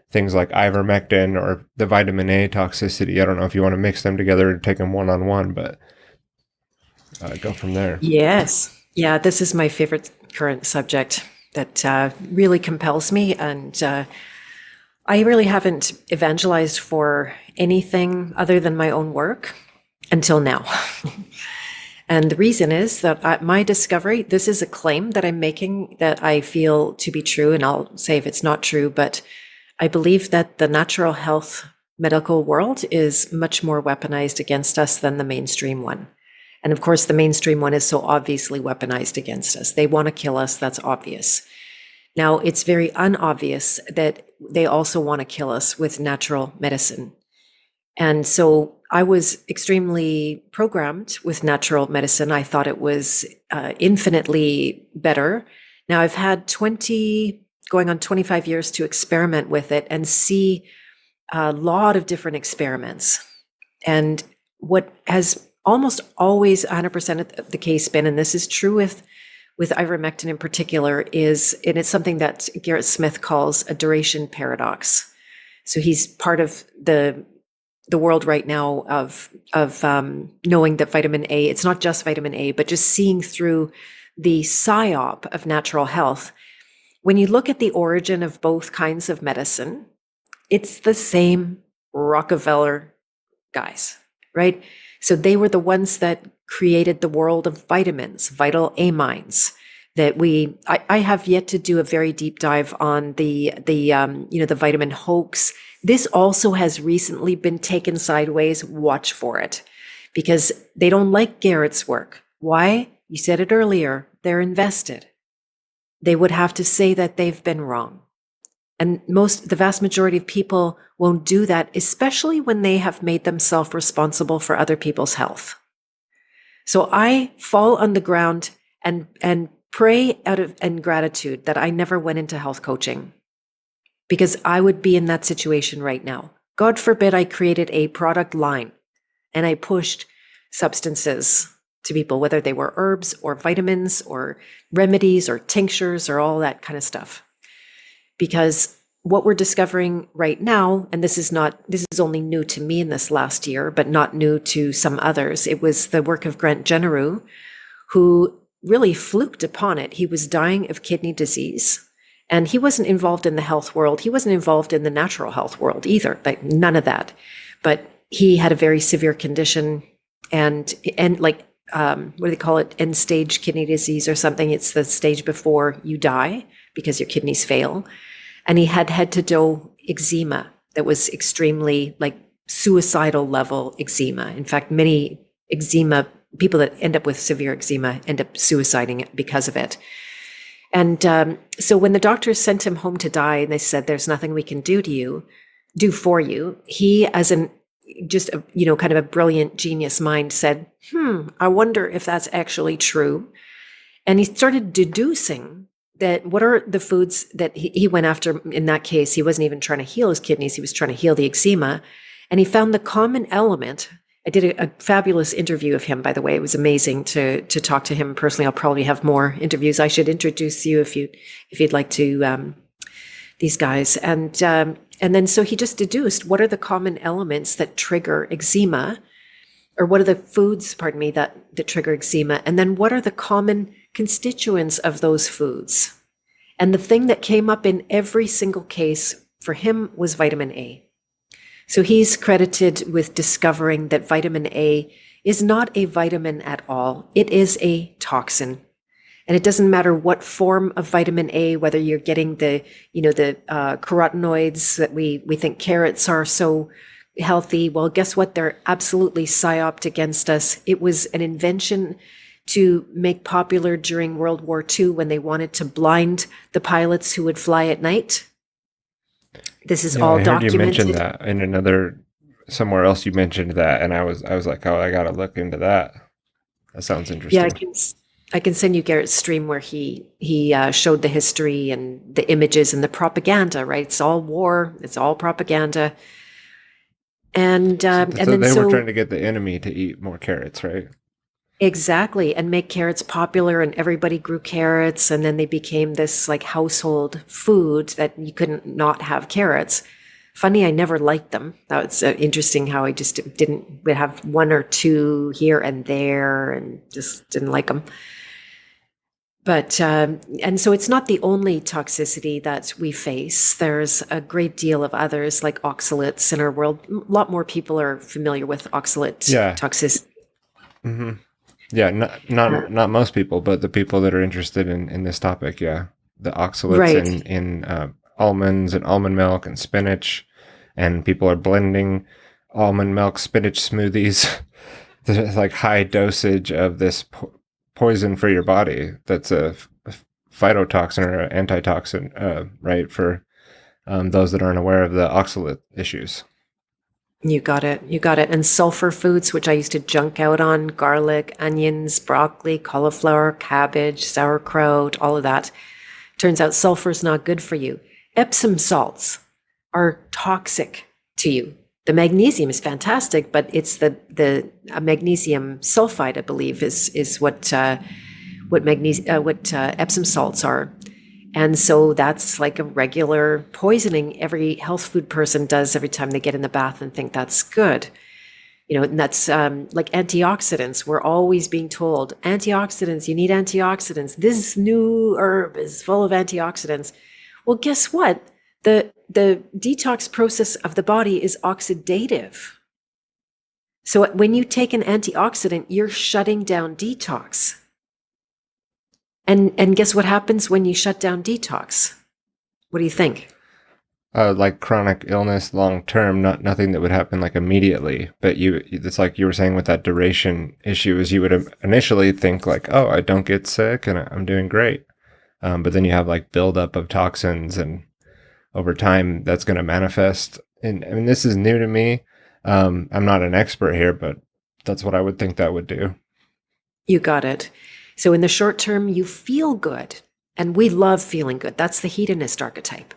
B: things like ivermectin or the vitamin A toxicity? I don't know if you want to mix them together and take them one-on-one, but go from there.
A: Yes. Yeah, this is my favorite current subject that really compels me. And I really haven't evangelized for anything other than my own work until now. And the reason is that my discovery, this is a claim that I'm making that I feel to be true, and I'll say if it's not true, but I believe that the natural health medical world is much more weaponized against us than the mainstream one. And of course, the mainstream one is so obviously weaponized against us. They want to kill us, that's obvious. Now, it's very unobvious that they also want to kill us with natural medicine. And so I was extremely programmed with natural medicine. I thought it was infinitely better. Now I've had going on 25 years to experiment with it and see a lot of different experiments. And what has almost always 100% of the case been, and this is true with ivermectin in particular, and it's something that Garrett Smith calls a duration paradox. So he's part of the world right now of knowing that vitamin A, it's not just vitamin A, but just seeing through the psyop of natural health. When you look at the origin of both kinds of medicine, it's the same Rockefeller guys, right? So they were the ones that created the world of vitamins, vital amines. That I have yet to do a very deep dive on the vitamin hoax. This also has recently been taken sideways. Watch for it, because they don't like Garrett's work. Why? You said it earlier. They're invested. They would have to say that they've been wrong. And the vast majority of people won't do that, especially when they have made themselves responsible for other people's health. So I fall on the ground and pray out of ingratitude that I never went into health coaching, because I would be in that situation right now. God forbid I created a product line and I pushed substances to people, whether they were herbs or vitamins or remedies or tinctures or all that kind of stuff. Because what we're discovering right now, and this is only new to me in this last year, but not new to some others. It was the work of Grant Genereux, who really fluked upon it. He was dying of kidney disease, and he wasn't involved in the health world. He wasn't involved in the natural health world either, like none of that. But he had a very severe condition, and like, what do they call it? End stage kidney disease or something. It's the stage before you die because your kidneys fail. And he had head to toe eczema that was extremely, like, suicidal level eczema. In fact, many people that end up with severe eczema end up suiciding because of it. And so when the doctors sent him home to die and they said, there's nothing we can do for you, he, as kind of a brilliant genius mind, said, I wonder if that's actually true. And he started deducing that what are the foods that he went after. In that case, he wasn't even trying to heal his kidneys, he was trying to heal the eczema. And he found the common element. I did a fabulous interview of him, by the way. It was amazing to talk to him personally. I'll probably have more interviews. I should introduce you if you'd like to, these guys. And then so he just deduced what are the common elements that trigger eczema, or what are the foods, that trigger eczema, and then what are the common constituents of those foods. And the thing that came up in every single case for him was vitamin A. So he's credited with discovering that vitamin A is not a vitamin at all. It is a toxin. And it doesn't matter what form of vitamin A, whether you're getting the carotenoids that we think carrots are so healthy. Well, guess what? They're absolutely psyoped against us. It was an invention to make popular during World War II when they wanted to blind the pilots who would fly at night. This is all
B: I heard
A: documented.
B: you mention that in another somewhere else. You mentioned that, and I was like, oh, I got to look into that. That sounds interesting.
A: Yeah, I can send you Garrett's stream where he showed the history and the images and the propaganda. Right, it's all war. It's all propaganda. And
B: so they were trying to get the enemy to eat more carrots, right?
A: Exactly, and make carrots popular, and everybody grew carrots, and then they became this like household food that you couldn't not have carrots. Funny, I never liked them. That was interesting how I just didn't would have one or two here and there, and just didn't like them. But and so it's not the only toxicity that we face. There's a great deal of others like oxalates in our world. A lot more people are familiar with oxalate toxicity.
B: Mm-hmm. Yeah, not most people, but the people that are interested in this topic, yeah. The oxalates in almonds and almond milk and spinach, and people are blending almond milk spinach smoothies. There's like high dosage of this poison for your body that's a phytotoxin or an antitoxin, right, for those that aren't aware of the oxalate issues.
A: You got it. And sulfur foods, which I used to junk out on, garlic, onions, broccoli, cauliflower, cabbage, sauerkraut, all of that. Turns out sulfur is not good for you. Epsom salts are toxic to you. The magnesium is fantastic, but it's the magnesium sulfide, I believe, is what Epsom salts are. And so that's like a regular poisoning every health food person does every time they get in the bath and think that's good. And that's like antioxidants. We're always being told, antioxidants, you need antioxidants. This new herb is full of antioxidants. Well, guess what? The detox process of the body is oxidative. So when you take an antioxidant, you're shutting down detox. And guess what happens when you shut down detox? What do you think?
B: Like chronic illness long term, nothing that would happen like immediately. But it's like you were saying with that duration issue is you would initially think like, oh, I don't get sick and I'm doing great. But then you have like buildup of toxins, and over time that's going to manifest. And I mean, this is new to me. I'm not an expert here, but that's what I would think that would do.
A: You got it. So in the short term, you feel good, and we love feeling good. That's the hedonist archetype,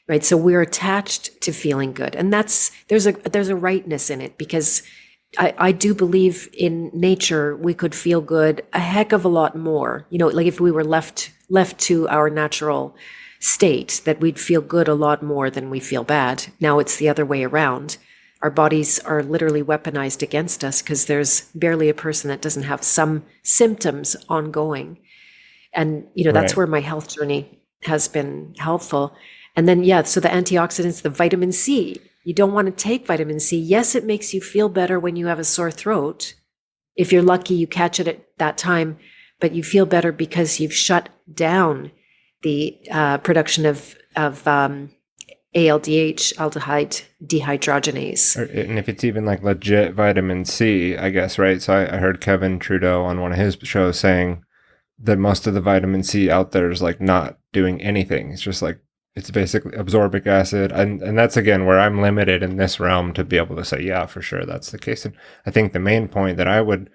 A: right? So we're attached to feeling good, and there's a rightness in it, because I do believe in nature we could feel good a heck of a lot more. Like if we were left to our natural state, that we'd feel good a lot more than we feel bad. Now it's the other way around. Our bodies are literally weaponized against us because there's barely a person that doesn't have some symptoms ongoing. And, that's where my health journey has been helpful. And then, so the antioxidants, the vitamin C, you don't want to take vitamin C. Yes, it makes you feel better when you have a sore throat. If you're lucky, you catch it at that time, but you feel better because you've shut down the production of ALDH, aldehyde dehydrogenase.
B: And if it's even like legit vitamin C, I guess, right? So I heard Kevin Trudeau on one of his shows saying that most of the vitamin C out there is like not doing anything. It's just like, it's basically absorbic acid. And that's, again, where I'm limited in this realm to be able to say, yeah, for sure, that's the case. And I think the main point that I would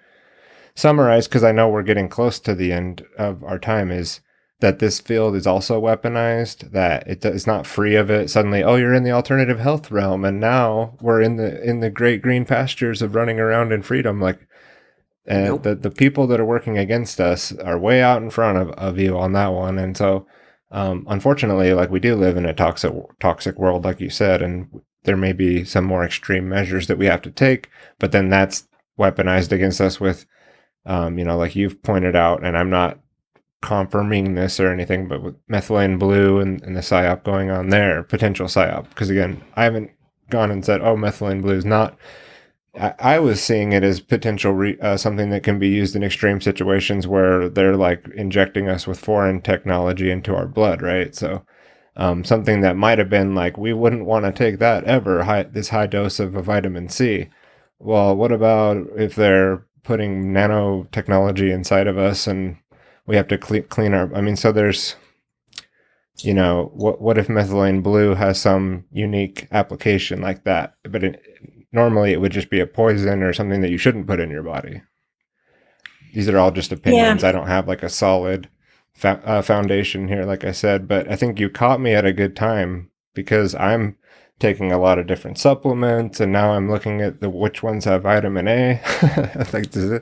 B: summarize, because I know we're getting close to the end of our time, is that this field is also weaponized, that it is not free of it. Suddenly, oh, you're in the alternative health realm, and now we're in the great green pastures of running around in freedom. Like, and the people that are working against us are way out in front of you on that one. And so, unfortunately, like, we do live in a toxic world, like you said, and there may be some more extreme measures that we have to take, but then that's weaponized against us with, like you've pointed out, and I'm not confirming this or anything, but with methylene blue and the psyop going on there, potential psyop, because again, I haven't gone and said, "Oh, methylene blue is not." I was seeing it as potential something that can be used in extreme situations where they're like injecting us with foreign technology into our blood, right? So something that might have been like, we wouldn't want to take that ever, this high dose of a vitamin C. Well, what about if they're putting nanotechnology inside of us and we have to clean our, I mean, so there's, what if methylene blue has some unique application like that? But normally it would just be a poison or something that you shouldn't put in your body. These are all just opinions.
A: Yeah.
B: I don't have like a solid foundation here, like I said, but I think you caught me at a good time because I'm taking a lot of different supplements and now I'm looking at which ones have vitamin A. Like, does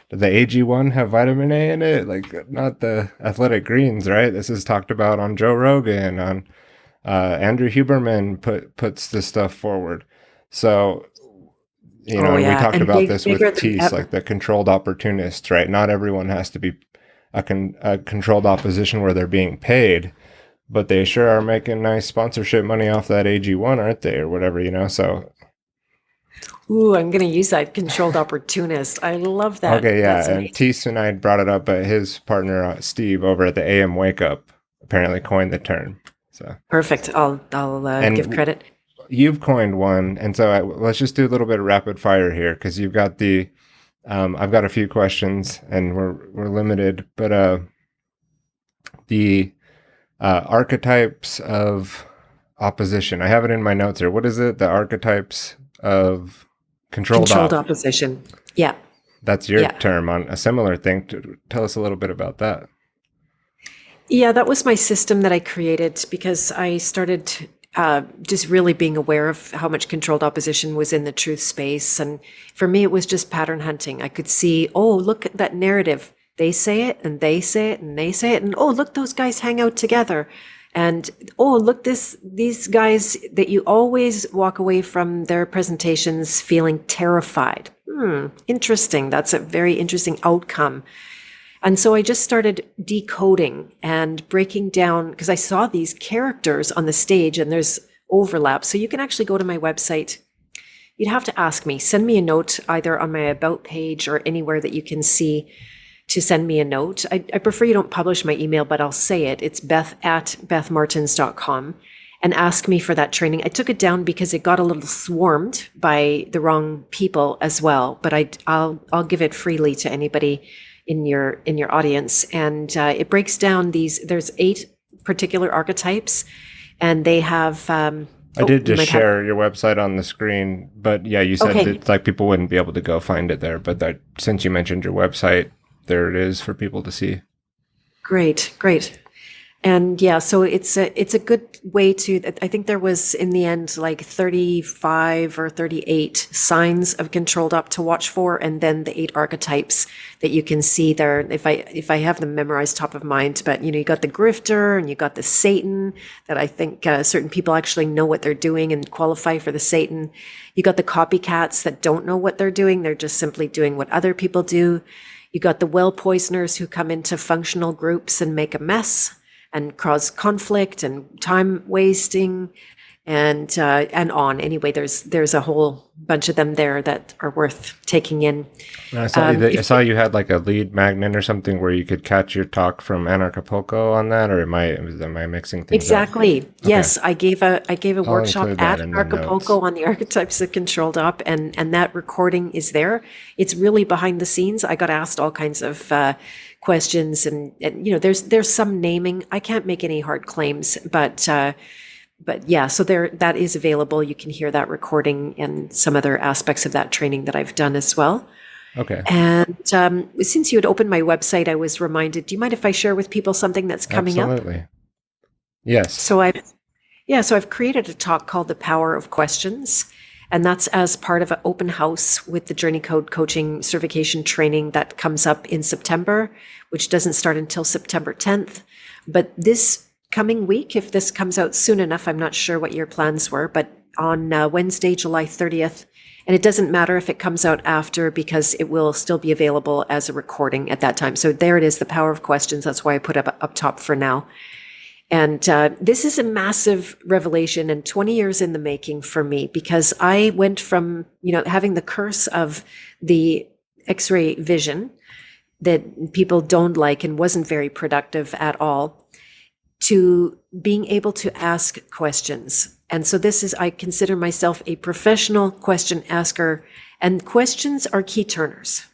B: the AG one have vitamin A in it? Like, not the athletic greens, right? This is talked about on Joe Rogan, on Andrew Huberman puts this stuff forward. So, and we talked about this with Tease, like the controlled opportunists, right? Not everyone has to be a controlled opposition where they're being paid, but they sure are making nice sponsorship money off that AG1, aren't they? Or whatever, so.
A: Ooh, I'm going to use that, controlled opportunist. I love that.
B: Okay, yeah. And Tease and I brought it up, but his partner, Steve, over at the AM Wake Up, apparently coined the term. So
A: perfect. I'll give credit.
B: You've coined one, and so let's just do a little bit of rapid fire here because you've got the. I've got a few questions, and we're limited, but the archetypes of opposition. I have it in my notes here. What is it? The archetypes of controlled
A: opposition. Yeah,
B: that's your term on a similar thing. Tell us a little bit about that.
A: Yeah, that was my system that I created because I started just really being aware of how much controlled opposition was in the truth space. And for me, it was just pattern hunting. I could see, oh, look at that narrative. They say it and they say it and they say it. And oh, look, those guys hang out together. And oh, look, these guys that you always walk away from their presentations feeling terrified. Interesting. That's a very interesting outcome. And so I just started decoding and breaking down because I saw these characters on the stage and there's overlap. So you can actually go to my website. You'd have to ask me, send me a note either on my about page or anywhere that you can see to send me a note. I prefer you don't publish my email, but I'll say it. It's beth@bethmartens.com and ask me for that training. I took it down because it got a little swarmed by the wrong people as well, but I'll give it freely to anybody in your audience. And it breaks down there's 8 particular archetypes and they have,
B: I did just share your website on the screen, but yeah, you said that like people wouldn't be able to go find it there, but since you mentioned your website, there it is for people to see. Great.
A: And yeah, so it's a good way to, I think there was in the end like 35 or 38 signs of controlled up to watch for, and then the 8 archetypes that you can see there. If I have them memorized top of mind, but you got the grifter and you got the Satan that I think certain people actually know what they're doing and qualify for the Satan. You got the copycats that don't know what they're doing. They're just simply doing what other people do. You got the well poisoners who come into functional groups and make a mess and cause conflict and time wasting and on. Anyway, there's a whole bunch of them there that are worth taking in.
B: I saw you had like a lead magnet or something where you could catch your talk from Anarchapulco on that, or am I mixing things
A: exactly?
B: Up?
A: Yes,
B: Okay.
A: I gave a workshop at Anarchapulco on the archetypes of controlled up, and that recording is there. It's really behind the scenes. I got asked all kinds of questions, and there's some naming. I can't make any hard claims, but yeah, so that is available. You can hear that recording and some other aspects of that training that I've done as well.
B: Okay.
A: And since you had opened my website, I was reminded, do you mind if I share with people something that's coming up?
B: Absolutely. Yes.
A: So I've created a talk called The Power of Questions. And that's as part of an open house with the Journey Code coaching certification training that comes up in September, which doesn't start until September 10th. But this coming week, if this comes out soon enough, I'm not sure what your plans were, but on Wednesday, July 30th, and it doesn't matter if it comes out after because it will still be available as a recording at that time. So there it is, The Power of Questions. That's why I put it up top for now. And this is a massive revelation and 20 years in the making for me, because I went from, having the curse of the X-ray vision that people don't like and wasn't very productive at all, to being able to ask questions. And so I consider myself a professional question asker, and questions are key turners.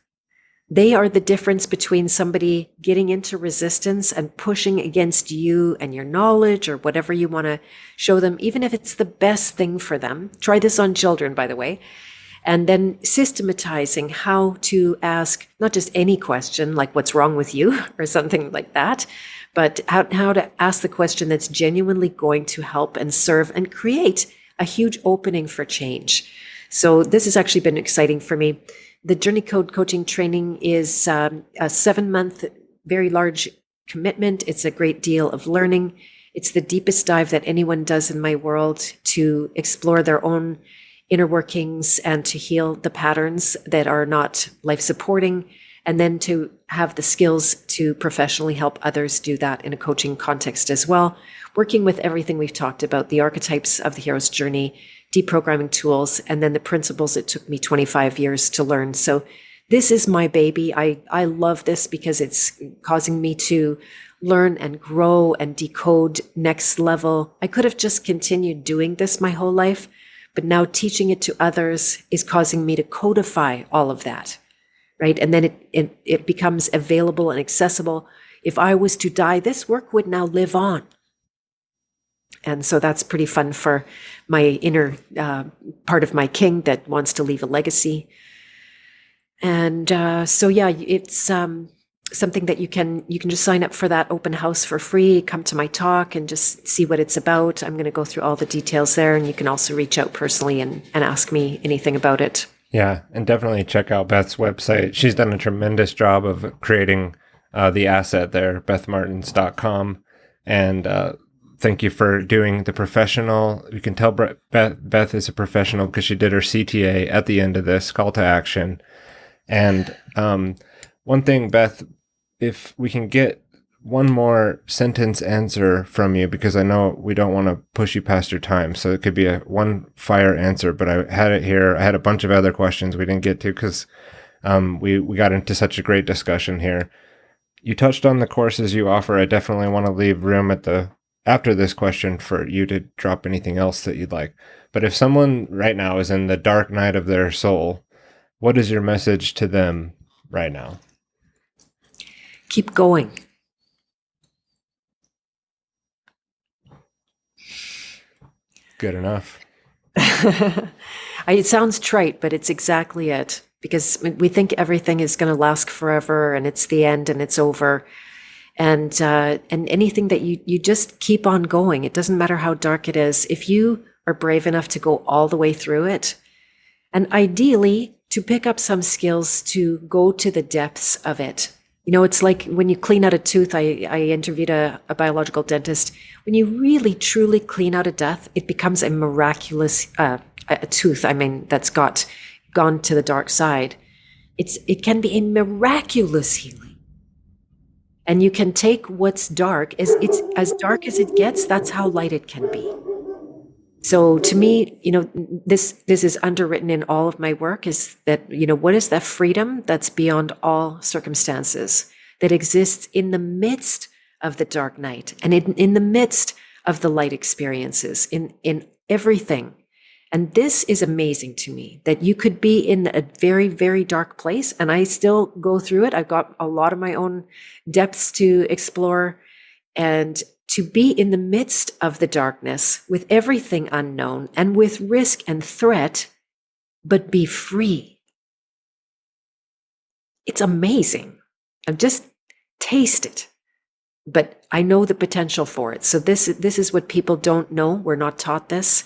A: They are the difference between somebody getting into resistance and pushing against you and your knowledge or whatever you want to show them, even if it's the best thing for them. Try this on children, by the way. And then systematizing how to ask not just any question, like what's wrong with you or something like that, but how to ask the question that's genuinely going to help and serve and create a huge opening for change. So this has actually been exciting for me. The Journey Code coaching training is a 7-month, very large commitment. It's a great deal of learning. It's the deepest dive that anyone does in my world to explore their own inner workings and to heal the patterns that are not life supporting, and then to have the skills to professionally help others do that in a coaching context as well, working with everything we've talked about, the archetypes of the hero's journey, deprogramming tools, and then the principles it took me 25 years to learn. So this is my baby. I love this because it's causing me to learn and grow and decode next level. I could have just continued doing this my whole life, but now teaching it to others is causing me to codify all of that, right? And then it becomes available and accessible. If I was to die, this work would now live on. And so that's pretty fun for my inner part of my king that wants to leave a legacy. And so, yeah, it's something that you can just sign up for that open house for free, come to my talk and just see what it's about. I'm going to go through all the details there, and you can also reach out personally and ask me anything about it.
B: Yeah, and definitely check out Beth's website. She's done a tremendous job of creating the asset there, bethmartens.com. And thank you for doing the professional. You can tell Beth is a professional because she did her CTA at the end of this call to action. And one thing, Beth, if we can get one more sentence answer from you, because I know we don't want to push you past your time. So it could be a one fire answer, but I had it here. I had a bunch of other questions we didn't get to because we got into such a great discussion here. You touched on the courses you offer. I definitely want to leave room after this question for you to drop anything else that you'd like. But if someone right now is in the dark night of their soul, what is your message to them right now?
A: Keep going.
B: Good enough.
A: It sounds trite, but it's exactly it. Because we think everything is going to last forever and it's the end and it's over. And anything that you just keep on going. It doesn't matter how dark it is. If you are brave enough to go all the way through it, and ideally to pick up some skills to go to the depths of it. It's like when you clean out a tooth. I interviewed a biological dentist. When you really, truly clean out a tooth, it becomes a miraculous a tooth. That's gone to the dark side. It can be a miraculous healing. And you can take what's dark, it's as dark as it gets, that's how light it can be. So to me, this is underwritten in all of my work, is that, what is that freedom that's beyond all circumstances, that exists in the midst of the dark night and in the midst of the light experiences, in everything. And this is amazing to me, that you could be in a very, very dark place, and I still go through it. I've got a lot of my own depths to explore, and to be in the midst of the darkness with everything unknown and with risk and threat, but be free. It's amazing. I've just tasted it, but I know the potential for it. So this is what people don't know. We're not taught this.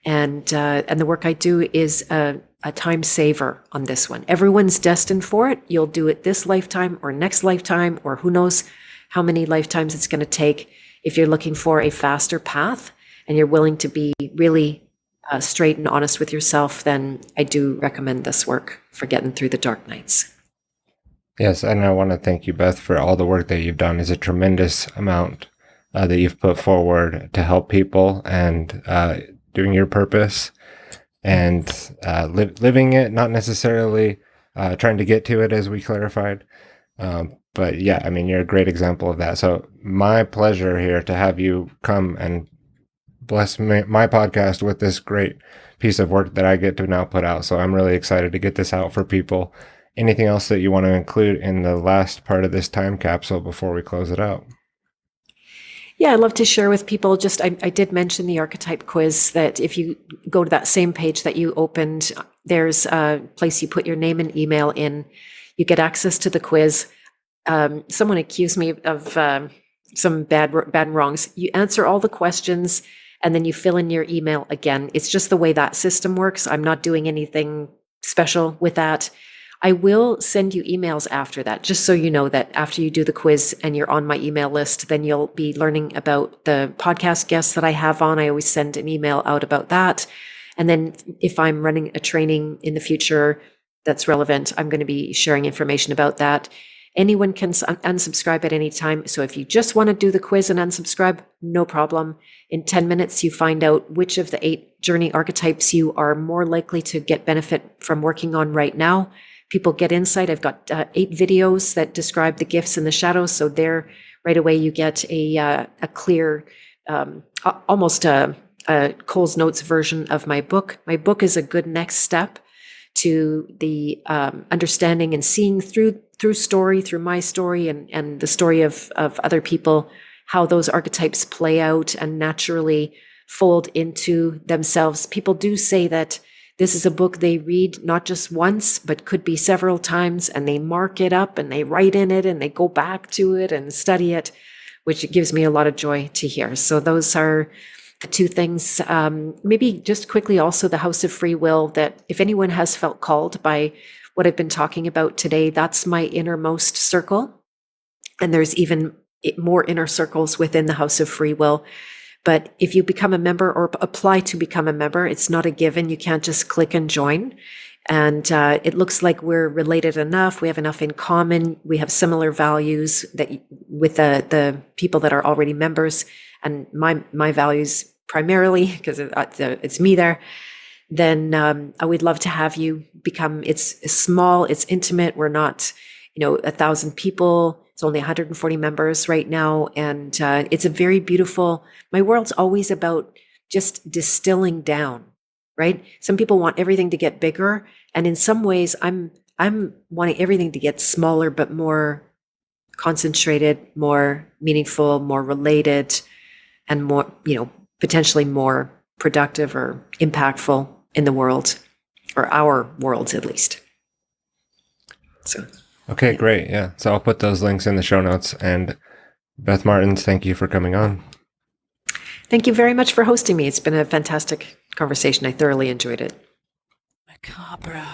A: And the work I do is a time saver on this one. Everyone's destined for it. You'll do it this lifetime or next lifetime, or who knows how many lifetimes it's going to take. If you're looking for a faster path and you're willing to be really straight and honest with yourself, then I do recommend this work for getting through the dark nights.
B: Yes, and I want to thank you, Beth, for all the work that you've done. It's a tremendous amount that you've put forward to help people and doing your purpose and living it, not necessarily trying to get to it, as we clarified. But yeah, I mean, you're a great example of that. So my pleasure here to have you come and bless my podcast with this great piece of work that I get to now put out. So I'm really excited to get this out for people. Anything else that you want to include in the last part of this time capsule before we close it out?
A: Yeah, I'd love to share with people. Just, I did mention the archetype quiz, that if you go to that same page that you opened, there's a place you put your name and email in. You get access to the quiz. Someone accused me of some bad and wrongs. You answer all the questions and then you fill in your email again. It's just the way that system works. I'm not doing anything special with that. I will send you emails after that, just so you know that after you do the quiz and you're on my email list, then you'll be learning about the podcast guests that I have on. I always send an email out about that. And then if I'm running a training in the future that's relevant, I'm going to be sharing information about that. Anyone can unsubscribe at any time. So if you just want to do the quiz and unsubscribe, no problem. In 10 minutes, you find out which of the 8 journey archetypes you are more likely to get benefit from working on right now. People get insight. I've got 8 videos that describe the gifts and the shadows. So there, right away, you get a clear, almost a Cole's Notes version of my book. My book is a good next step to the understanding and seeing through my story and the story of other people, how those archetypes play out and naturally fold into themselves. People do say that this is a book they read not just once, but could be several times, and they mark it up and they write in it and they go back to it and study it, which gives me a lot of joy to hear. So those are the 2 things. Maybe just quickly also the House of Free Will, that if anyone has felt called by what I've been talking about today, that's my innermost circle. And there's even more inner circles within the House of Free Will. But if you become a member or apply to become a member, it's not a given. You can't just click and join. And it looks like we're related enough. We have enough in common. We have similar values that with the people that are already members, and my values primarily, because it's me there. Then I would love to have you become. It's small. It's intimate. We're not, 1,000 people. It's only 140 members right now. And it's a very beautiful, my world's always about just distilling down, right? Some people want everything to get bigger. And in some ways, I'm wanting everything to get smaller, but more concentrated, more meaningful, more related, and more, potentially more productive or impactful in the world, or our worlds at least. So.
B: Okay, great. Yeah. So I'll put those links in the show notes. And Beth Martens, thank you for coming on.
A: Thank you very much for hosting me. It's been a fantastic conversation. I thoroughly enjoyed it.
C: Merkabra.